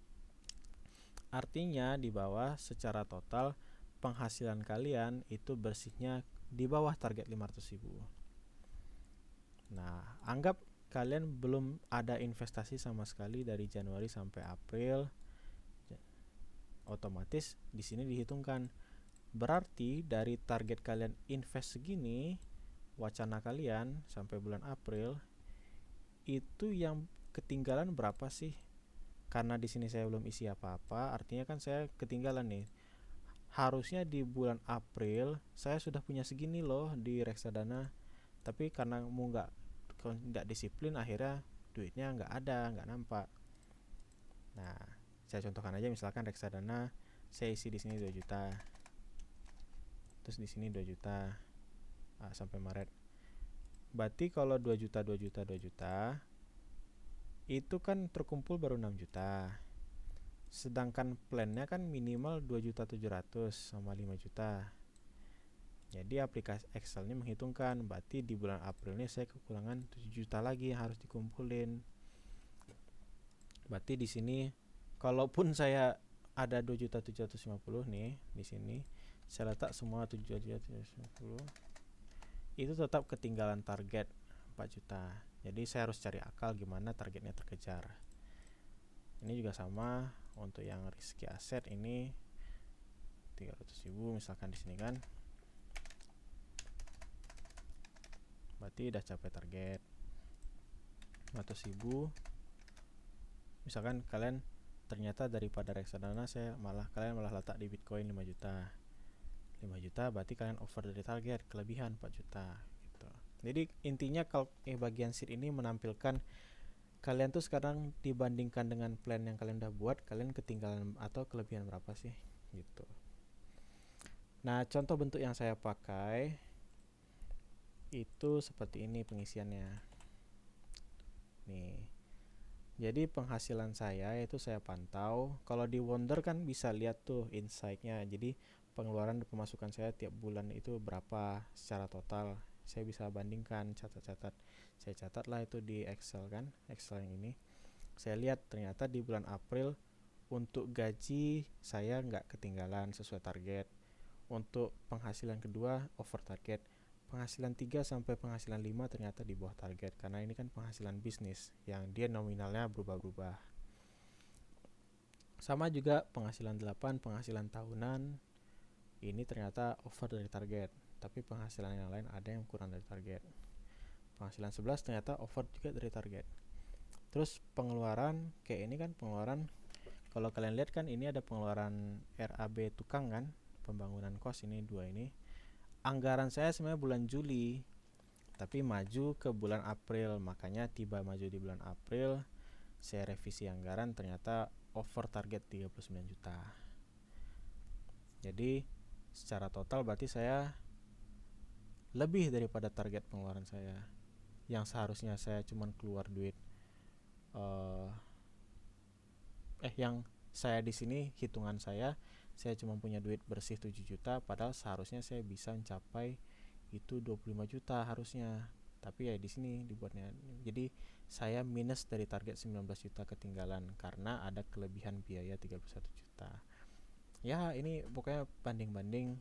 Artinya di bawah secara total penghasilan kalian itu bersihnya di bawah target 500.000. Nah, anggap kalian belum ada investasi sama sekali dari Januari sampai April, otomatis di sini dihitungkan. Berarti dari target kalian invest segini, wacana kalian sampai bulan April itu yang ketinggalan berapa sih? Karena di sini saya belum isi apa-apa, artinya kan saya ketinggalan nih. Harusnya di bulan April saya sudah punya segini loh di reksadana, tapi karena nggak disiplin, akhirnya duitnya nggak ada, nggak nampak. Nah, saya contohkan aja, misalkan reksadana saya isi di sini 2 juta. Terus di sini 2 juta sampai Maret. Berarti kalau 2 juta itu kan terkumpul baru 6 juta. Sedangkan plannya kan minimal 2.700.000 sama 5 juta. Jadi aplikasi Excel-nya menghitungkan, berarti di bulan April ini saya kekurangan 7 juta lagi yang harus dikumpulin. Berarti di sini kalaupun saya ada 2.750.000 nih, di sini saya letak semua 7.750.000, itu tetap ketinggalan target 4 juta. Jadi saya harus cari akal gimana targetnya terkejar. Ini juga sama untuk yang risky aset, ini 300.000 misalkan di sini kan. Berarti udah capai target 100.000. Misalkan kalian ternyata daripada reksadana kalian malah letak di Bitcoin 5 juta. 5 juta berarti kalian over dari target, kelebihan 4 juta gitu. Jadi intinya kalau bagian sheet ini menampilkan kalian tuh sekarang dibandingkan dengan plan yang kalian udah buat, kalian ketinggalan atau kelebihan berapa sih gitu. Nah, contoh bentuk yang saya pakai itu seperti ini pengisiannya nih. Jadi penghasilan saya itu saya pantau. Kalau di Wonder kan bisa lihat tuh insight-nya. Jadi pengeluaran dan pemasukan saya tiap bulan itu berapa secara total. Saya bisa bandingkan, catat. Saya catatlah itu di Excel kan, Excel yang ini. Saya lihat ternyata di bulan April untuk gaji saya nggak ketinggalan sesuai target. Untuk penghasilan kedua over target. Penghasilan 3 sampai penghasilan 5 ternyata di bawah target, karena ini kan penghasilan bisnis yang dia nominalnya berubah-ubah. Sama juga penghasilan 8, penghasilan tahunan, ini ternyata over dari target, tapi penghasilan yang lain ada yang kurang dari target. Penghasilan 11 ternyata over juga dari target. Terus pengeluaran kayak ini kan pengeluaran, kalau kalian lihat kan ini ada pengeluaran RAB tukang kan, pembangunan kos ini dua ini. Anggaran saya sebenarnya bulan Juli, tapi maju ke bulan April, makanya tiba maju di bulan April, saya revisi anggaran ternyata over target 39 juta. Jadi secara total berarti saya lebih daripada target pengeluaran saya. Yang seharusnya saya cuma keluar duit yang saya di sini hitungan saya cuma punya duit bersih 7 juta, padahal seharusnya saya bisa mencapai itu 25 juta harusnya. Tapi ya di sini dibuatnya. Jadi saya minus dari target 19 juta ketinggalan karena ada kelebihan biaya 31 juta. Ya, ini pokoknya banding-banding.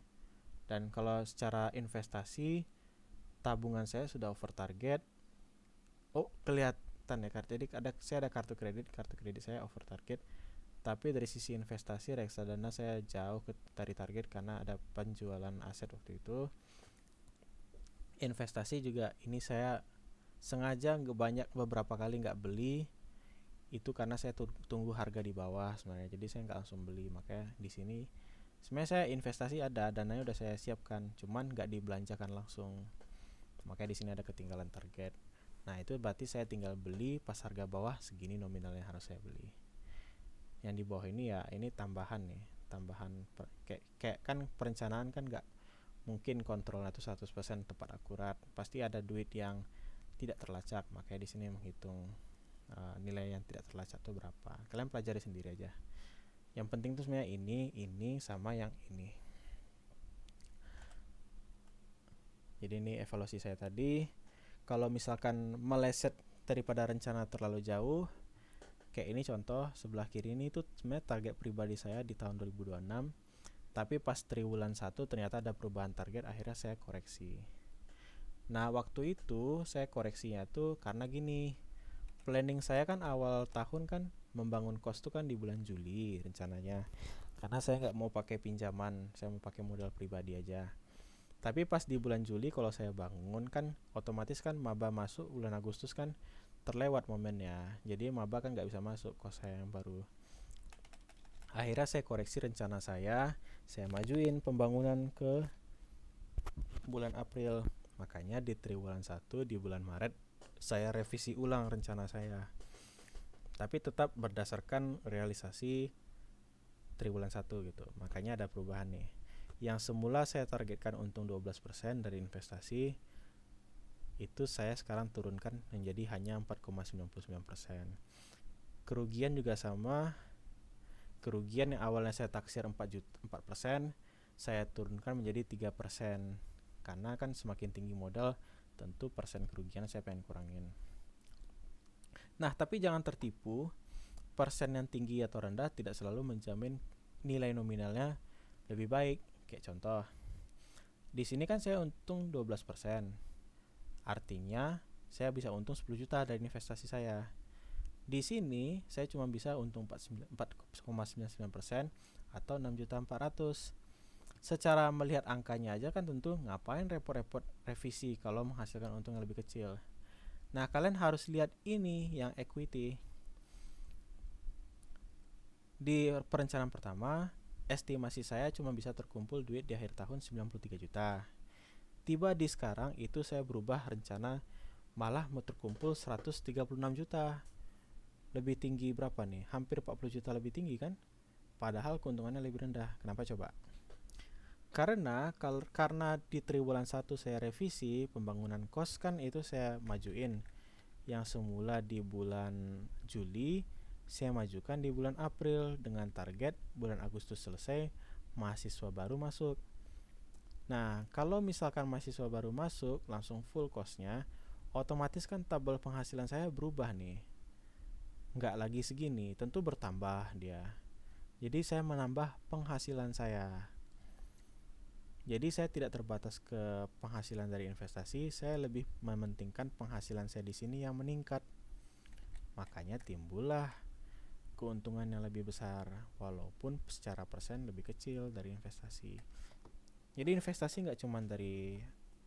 Dan kalau secara investasi, tabungan saya sudah over target. Oh, kelihatan ya, jadi saya ada kartu kredit saya over target. Tapi dari sisi investasi reksadana saya jauh dari target karena ada penjualan aset waktu itu. Investasi juga ini saya sengaja beberapa kali nggak beli, itu karena saya tunggu harga di bawah sebenarnya. Jadi saya nggak langsung beli, makanya di sini sebenarnya saya investasi ada dananya udah saya siapkan, cuman nggak dibelanjakan langsung. Makanya di sini ada ketinggalan target. Nah itu berarti saya tinggal beli pas harga bawah segini nominalnya harus saya beli. Yang di bawah ini ya ini tambahan nih, kayak kan perencanaan kan nggak mungkin kontrolnya itu 100% tepat akurat, pasti ada duit yang tidak terlacak. Makanya di sini menghitung nilai yang tidak terlacak itu berapa. Kalian pelajari sendiri aja. Yang penting tuh sebenarnya ini sama yang ini. Jadi ini evaluasi saya tadi. Kalau misalkan meleset daripada rencana terlalu jauh, kayak ini contoh sebelah kiri ini tuh sebenarnya target pribadi saya di tahun 2026. Tapi pas triwulan 1 ternyata ada perubahan target, akhirnya saya koreksi. Nah waktu itu saya koreksinya tuh karena gini, planning saya kan awal tahun kan membangun kos tuh kan di bulan Juli rencananya, karena saya nggak mau pakai pinjaman, saya mau pakai modal pribadi aja. Tapi pas di bulan Juli kalau saya bangun kan otomatis kan maba masuk bulan Agustus kan terlewat momennya, jadi maba kan nggak bisa masuk kos saya yang baru. Akhirnya saya koreksi rencana saya majuin pembangunan ke bulan April. Makanya di triwulan 1 di bulan Maret saya revisi ulang rencana saya, tapi tetap berdasarkan realisasi triwulan 1 gitu. Makanya ada perubahan nih. Yang semula saya targetkan untung 12% dari investasi, itu saya sekarang turunkan menjadi hanya 4,99%. Kerugian juga sama. Kerugian yang awalnya saya taksir 4%, saya turunkan menjadi 3%. Karena kan semakin tinggi modal, tentu persen kerugian saya pengen kurangin. Nah, tapi jangan tertipu, persen yang tinggi atau rendah tidak selalu menjamin nilai nominalnya lebih baik. Kayak contoh, di sini kan saya untung 12%. Artinya saya bisa untung 10 juta dari investasi saya. Di sini saya cuma bisa untung 4,99% atau 6.400.000. Secara melihat angkanya aja kan tentu ngapain repot-repot revisi kalau menghasilkan untung yang lebih kecil. Nah, kalian harus lihat ini yang equity. Di perencanaan pertama, estimasi saya cuma bisa terkumpul duit di akhir tahun 93 juta. Tiba di sekarang itu saya berubah rencana malah mau terkumpul 136 juta. Lebih tinggi berapa nih? Hampir 40 juta lebih tinggi kan? Padahal keuntungannya lebih rendah. Kenapa coba? Karena di triwulan 1 saya revisi pembangunan kos kan itu saya majuin. Yang semula di bulan Juli saya majukan di bulan April dengan target bulan Agustus selesai, mahasiswa baru masuk. Nah, kalau misalkan mahasiswa baru masuk langsung full costnya, otomatis kan tabel penghasilan saya berubah nih. Nggak lagi segini, tentu bertambah dia. Jadi saya menambah penghasilan saya. Jadi saya tidak terbatas ke penghasilan dari investasi, saya lebih mementingkan penghasilan saya di sini yang meningkat. Makanya timbullah keuntungan yang lebih besar walaupun secara persen lebih kecil dari investasi. Jadi investasi nggak cuma dari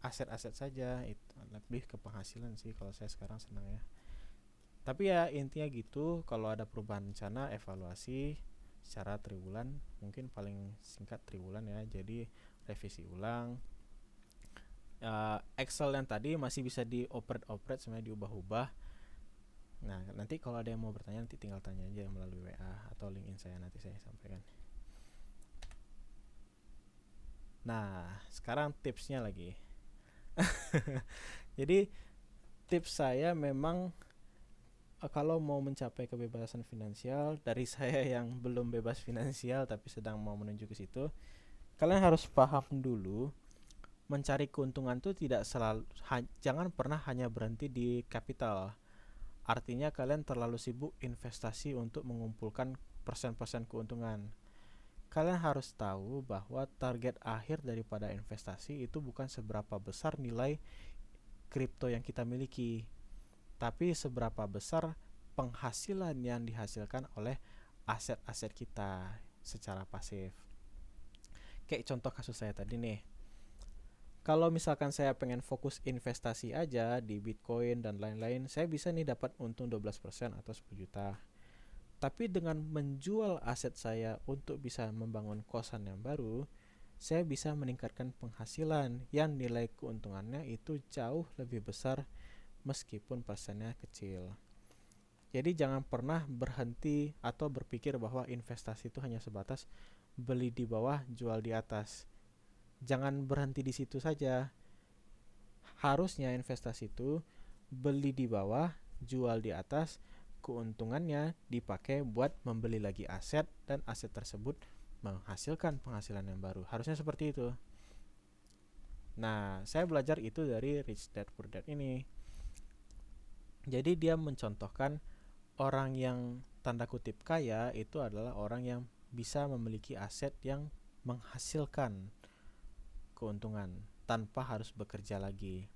aset-aset saja, itu lebih ke penghasilan sih kalau saya sekarang senang ya. Tapi ya intinya gitu, kalau ada perubahan rencana evaluasi secara triwulan, mungkin paling singkat triwulan ya. Jadi revisi ulang. Excel yang tadi masih bisa dioperate sebenarnya, diubah-ubah. Nah, nanti kalau ada yang mau bertanya nanti tinggal tanya aja melalui WA atau LinkedIn saya, nanti saya sampaikan. Nah, sekarang tipsnya lagi. Jadi tips saya memang kalau mau mencapai kebebasan finansial, dari saya yang belum bebas finansial tapi sedang mau menuju ke situ, kalian harus paham dulu, mencari keuntungan itu tidak selalu, jangan pernah hanya berhenti di kapital. Artinya kalian terlalu sibuk investasi untuk mengumpulkan persen-persen keuntungan. Kalian harus tahu bahwa target akhir daripada investasi itu bukan seberapa besar nilai kripto yang kita miliki, tapi seberapa besar penghasilan yang dihasilkan oleh aset-aset kita secara pasif. Kayak contoh kasus saya tadi nih. Kalau misalkan saya pengen fokus investasi aja di Bitcoin dan lain-lain, saya bisa nih dapat untung 12% atau 10 juta. Tapi dengan menjual aset saya untuk bisa membangun kosan yang baru, saya bisa meningkatkan penghasilan yang nilai keuntungannya itu jauh lebih besar meskipun persennya kecil. Jadi jangan pernah berhenti atau berpikir bahwa investasi itu hanya sebatas beli di bawah, jual di atas. Jangan berhenti di situ saja. Harusnya investasi itu beli di bawah, jual di atas, keuntungannya dipakai buat membeli lagi aset dan aset tersebut menghasilkan penghasilan yang baru. Harusnya seperti itu. Nah, saya belajar itu dari Rich Dad Poor Dad ini. Jadi dia mencontohkan orang yang tanda kutip kaya itu adalah orang yang bisa memiliki aset yang menghasilkan keuntungan tanpa harus bekerja lagi.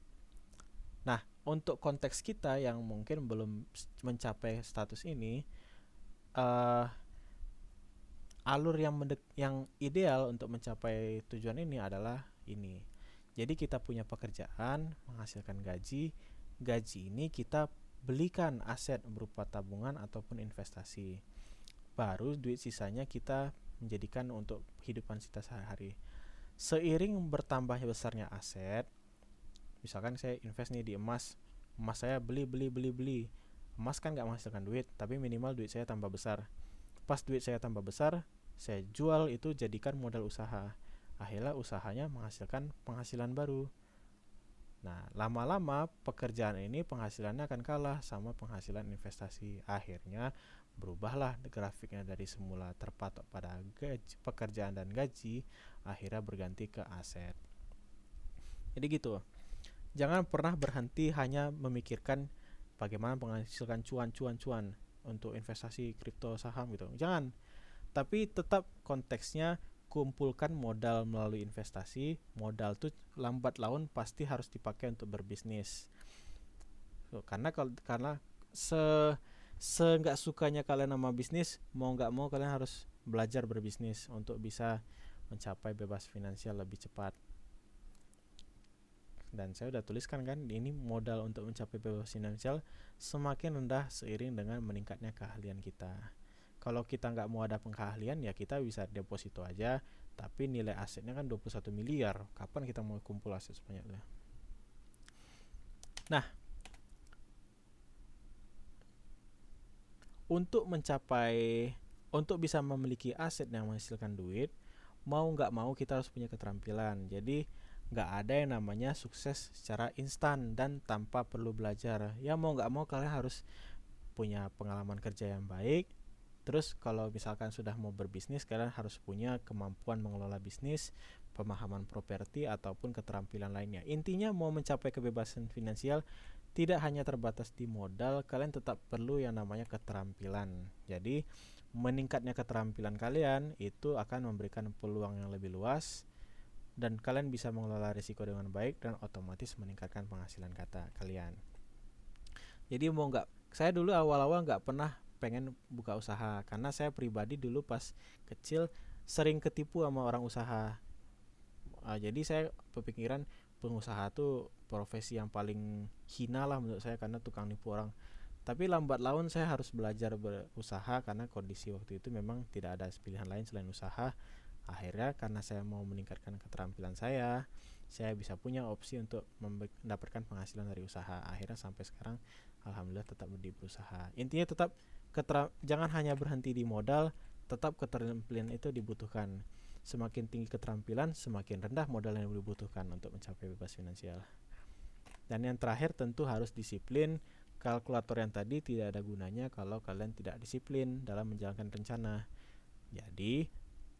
Nah, untuk konteks kita yang mungkin belum mencapai status ini, uh, alur yang ideal untuk mencapai tujuan ini adalah ini. Jadi kita punya pekerjaan menghasilkan gaji, gaji ini kita belikan aset berupa tabungan ataupun investasi. Baru duit sisanya kita menjadikan untuk kehidupan kita sehari-hari. Seiring bertambahnya besarnya aset, misalkan saya invest nih di emas, emas saya beli, emas kan nggak menghasilkan duit, tapi minimal duit saya tambah besar. Pas duit saya tambah besar, saya jual itu jadikan modal usaha. Akhirnya usahanya menghasilkan penghasilan baru. Nah, lama-lama pekerjaan ini penghasilannya akan kalah sama penghasilan investasi. Akhirnya berubahlah grafiknya dari semula terpatok pada pekerjaan dan gaji, akhirnya berganti ke aset. Jadi gitu. Jangan pernah berhenti hanya memikirkan bagaimana menghasilkan cuan untuk investasi kripto saham gitu. Jangan. Tapi tetap konteksnya kumpulkan modal melalui investasi. Modal tuh lambat laun pasti harus dipakai untuk berbisnis. Karena nggak sukanya kalian sama bisnis, mau nggak mau kalian harus belajar berbisnis untuk bisa mencapai bebas finansial lebih cepat. Dan saya udah tuliskan kan, ini modal untuk mencapai bebas finansial semakin rendah seiring dengan meningkatnya keahlian kita. Kalau kita nggak mau ada pengkeahlian, ya kita bisa deposito aja, tapi nilai asetnya kan 21 miliar. Kapan kita mau kumpul aset sebanyak itu? Nah, untuk bisa memiliki aset yang menghasilkan duit, mau nggak mau kita harus punya keterampilan. Jadi nggak ada yang namanya sukses secara instan dan tanpa perlu belajar. Ya mau nggak mau kalian harus punya pengalaman kerja yang baik. Terus kalau misalkan sudah mau berbisnis, kalian harus punya kemampuan mengelola bisnis, pemahaman properti ataupun keterampilan lainnya. Intinya mau mencapai kebebasan finansial tidak hanya terbatas di modal, kalian tetap perlu yang namanya keterampilan. Jadi meningkatnya keterampilan kalian itu akan memberikan peluang yang lebih luas dan kalian bisa mengelola risiko dengan baik dan otomatis meningkatkan penghasilan kalian. Jadi saya dulu awal-awal nggak pernah pengen buka usaha karena saya pribadi dulu pas kecil sering ketipu sama orang usaha. Jadi saya berpikiran pengusaha tuh profesi yang paling hina lah menurut saya karena tukang nipu orang. Tapi lambat laun saya harus belajar berusaha karena kondisi waktu itu memang tidak ada pilihan lain selain usaha. Akhirnya karena saya mau meningkatkan keterampilan saya bisa punya opsi untuk mendapatkan penghasilan dari usaha. Akhirnya sampai sekarang alhamdulillah tetap berusaha. Intinya tetap jangan hanya berhenti di modal, tetap keterampilan itu dibutuhkan. Semakin tinggi keterampilan, semakin rendah modal yang dibutuhkan untuk mencapai bebas finansial. Dan yang terakhir tentu harus disiplin. Kalkulator yang tadi tidak ada gunanya kalau kalian tidak disiplin dalam menjalankan rencana. Jadi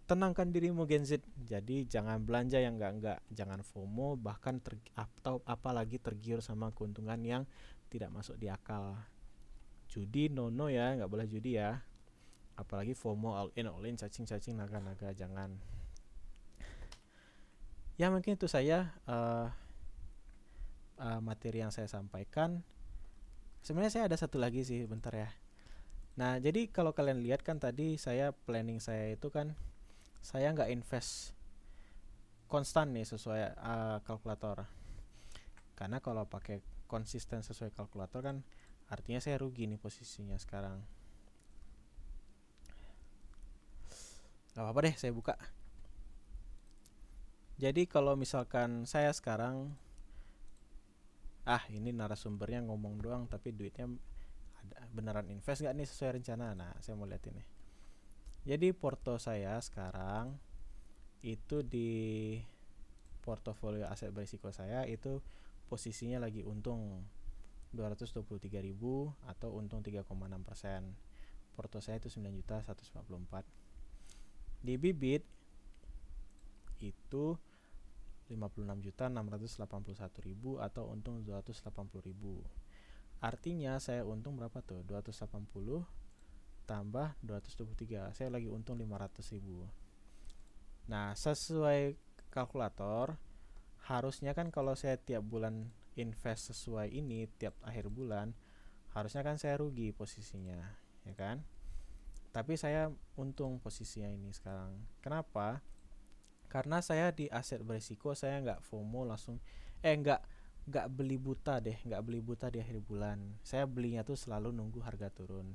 tenangkan dirimu Gen Z. Jadi jangan belanja yang enggak, jangan FOMO, bahkan atau apalagi tergiur sama keuntungan yang tidak masuk di akal. Judi no ya, nggak boleh judi ya. Apalagi FOMO, all in, cacing naga-naga, jangan. Ya mungkin itu saya materi yang saya sampaikan. Sebenarnya saya ada satu lagi sih, bentar ya. Nah jadi kalau kalian lihat kan tadi planning saya itu kan saya nggak invest konstan nih sesuai kalkulator. Karena kalau pakai konsisten sesuai kalkulator kan artinya saya rugi nih posisinya sekarang. Gak apa-apa deh, saya buka. Jadi kalau misalkan saya sekarang ini narasumbernya ngomong doang tapi duitnya beneran invest gak nih sesuai rencana. Nah saya mau lihat ini. Jadi porto saya sekarang itu di portofolio aset berisiko saya itu posisinya lagi untung 223.000 atau untung 3,6%. Porto saya itu 9.144. Di bibit itu 56.681.000 atau untung 280.000. Artinya saya untung berapa tuh? 280 tambah 223. Saya lagi untung 500.000. Nah, sesuai kalkulator harusnya kan kalau saya tiap bulan invest sesuai ini tiap akhir bulan, harusnya kan saya rugi posisinya, ya kan? Tapi saya untung posisinya ini sekarang. Kenapa? Karena saya di aset berisiko saya nggak FOMO langsung nggak beli buta di akhir bulan. Saya belinya tuh selalu nunggu harga turun.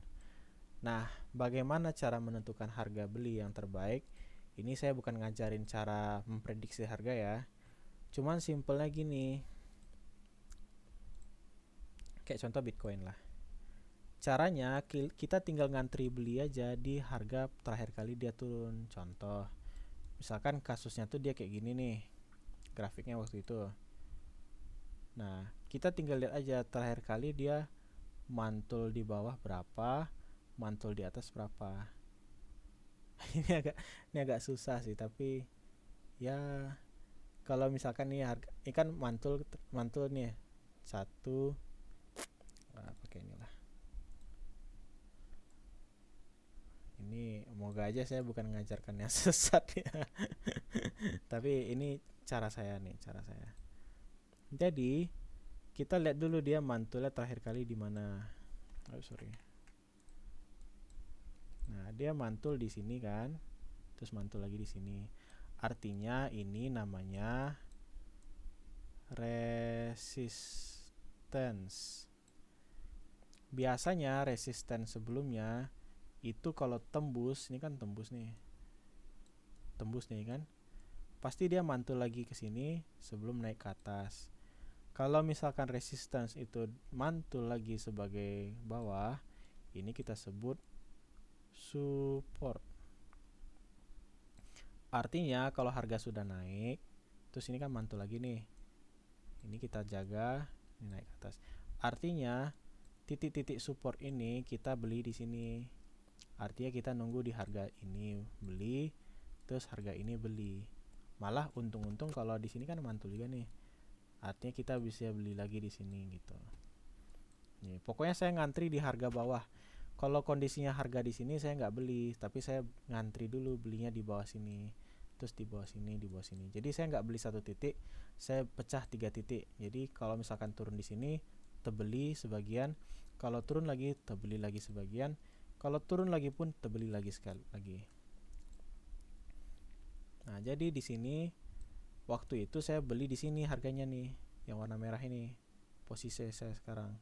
Nah, bagaimana cara menentukan harga beli yang terbaik? Ini saya bukan ngajarin cara memprediksi harga ya. Cuman simpelnya gini. Kayak contoh Bitcoin lah. Caranya kita tinggal ngantri beli aja di harga terakhir kali dia turun. Contoh misalkan kasusnya tuh dia kayak gini nih grafiknya waktu itu. Nah kita tinggal lihat aja terakhir kali dia mantul di bawah berapa, mantul di atas berapa. ini agak susah sih, tapi ya kalau misalkan nih harga ini kan mantul nih satu, pakai inilah. Ini moga aja saya bukan mengajarkan yang sesat ya. Tapi ini cara saya. Jadi kita lihat dulu dia mantulnya terakhir kali di mana. Nah, dia mantul di sini kan. Terus mantul lagi di sini. Artinya ini namanya resistance. Biasanya resistance sebelumnya itu kalau tembus, ini kan tembus nih kan, pasti dia mantul lagi ke sini sebelum naik ke atas. Kalau misalkan resistance itu mantul lagi sebagai bawah, ini kita sebut support. Artinya kalau harga sudah naik, terus ini kan mantul lagi nih, ini kita jaga, ini naik ke atas. Artinya titik-titik support ini kita beli di sini. Artinya kita nunggu di harga ini beli, terus harga ini beli. Malah untung-untung kalau di sini kan mantul juga nih. Artinya kita bisa beli lagi di sini gitu. Nih, pokoknya saya ngantri di harga bawah. Kalau kondisinya harga di sini saya nggak beli, tapi saya ngantri dulu belinya di bawah sini, terus di bawah sini, di bawah sini. Jadi saya nggak beli satu titik, saya pecah 3 titik. Jadi kalau misalkan turun di sini, terbeli sebagian. Kalau turun lagi, terbeli lagi sebagian. Kalau turun lagi pun terbeli lagi sekali lagi. Nah, jadi di sini waktu itu saya beli di sini harganya nih, yang warna merah ini. Posisi saya sekarang.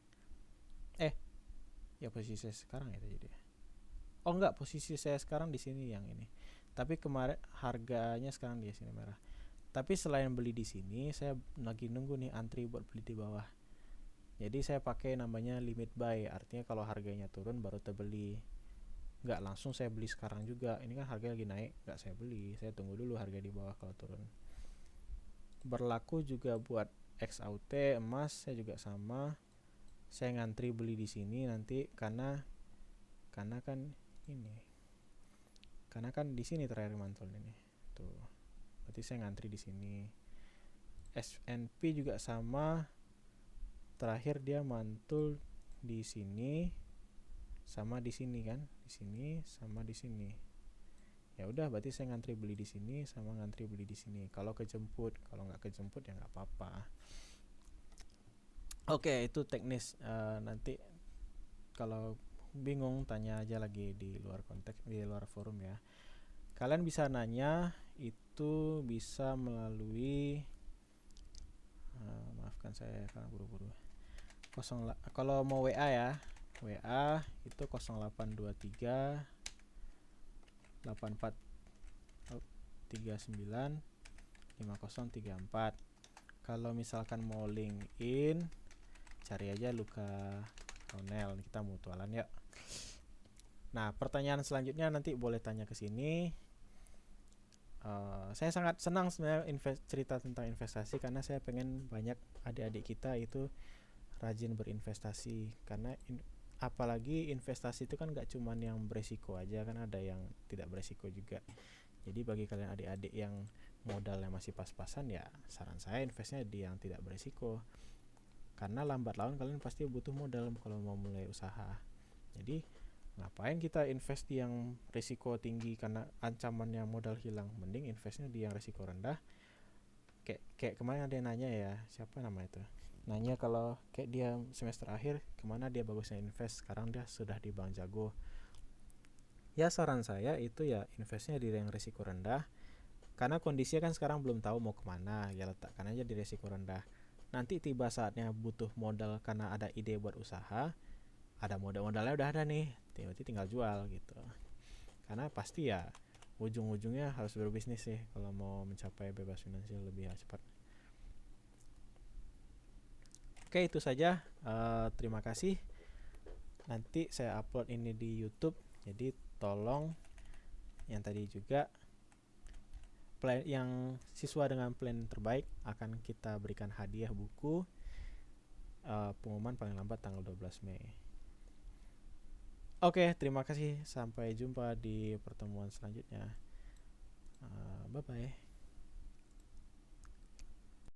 Ya posisi saya sekarang itu jadi. Oh enggak, posisi saya sekarang di sini yang ini. Tapi kemarin harganya sekarang di sini merah. Tapi selain beli di sini, saya lagi nunggu nih antri buat beli di bawah. Jadi saya pakai namanya limit buy, artinya kalau harganya turun baru terbeli. Nggak langsung saya beli sekarang juga. Ini kan harga lagi naik, nggak saya beli. Saya tunggu dulu harga di bawah kalau turun. Berlaku juga buat XAUT emas, saya juga sama. Saya ngantri beli di sini nanti karena kan ini. Karena kan di sini terakhir mantul ini. Tuh. Berarti saya ngantri di sini. SNP juga sama. Terakhir dia mantul di sini sama di sini kan, di sini sama di sini. Ya udah, berarti saya ngantri beli di sini sama ngantri beli di sini. Kalau kejemput, kalau nggak kejemput ya nggak apa-apa. Oke, itu teknis. Nanti kalau bingung tanya aja lagi di luar konteks, di luar forum ya. Kalian bisa nanya itu bisa melalui maafkan saya karena buru-buru. Kalau mau WA ya, WA itu 0823 84 39 5034. Kalau misalkan mau LinkedIn, cari aja Luka Ronel, kita mutualan ya. Nah, pertanyaan selanjutnya nanti boleh tanya ke sini. Saya sangat senang sebenarnya cerita tentang investasi karena saya pengen banyak adik-adik kita itu rajin berinvestasi, karena apalagi investasi itu kan gak cuman yang beresiko aja, kan ada yang tidak beresiko juga. Jadi bagi kalian adik-adik yang modalnya masih pas-pasan, ya saran saya investnya di yang tidak beresiko, karena lambat laun kalian pasti butuh modal kalau mau mulai usaha. Jadi ngapain kita invest di yang risiko tinggi karena ancamannya modal hilang, mending investnya di yang risiko rendah. Kayak kemarin ada yang nanya ya, siapa nama itu, nanya kalau kayak dia semester akhir kemana dia bagusnya invest, sekarang dia sudah di bank jago. Ya saran saya itu ya investnya di yang risiko rendah, karena kondisinya kan sekarang belum tahu mau kemana, ya letakkan aja di risiko rendah. Nanti tiba saatnya butuh modal karena ada ide buat usaha, ada modalnya udah ada nih, tiba-tiba tinggal jual gitu. Karena pasti ya ujung-ujungnya harus berbisnis sih kalau mau mencapai bebas finansial lebih cepat. Oke, itu saja. Terima kasih. Nanti saya upload ini di YouTube, jadi tolong yang tadi juga plan yang siswa dengan plan terbaik akan kita berikan hadiah buku. Pengumuman paling lambat tanggal 12 Mei. Oke, terima kasih. Sampai jumpa di pertemuan selanjutnya. Bye-bye.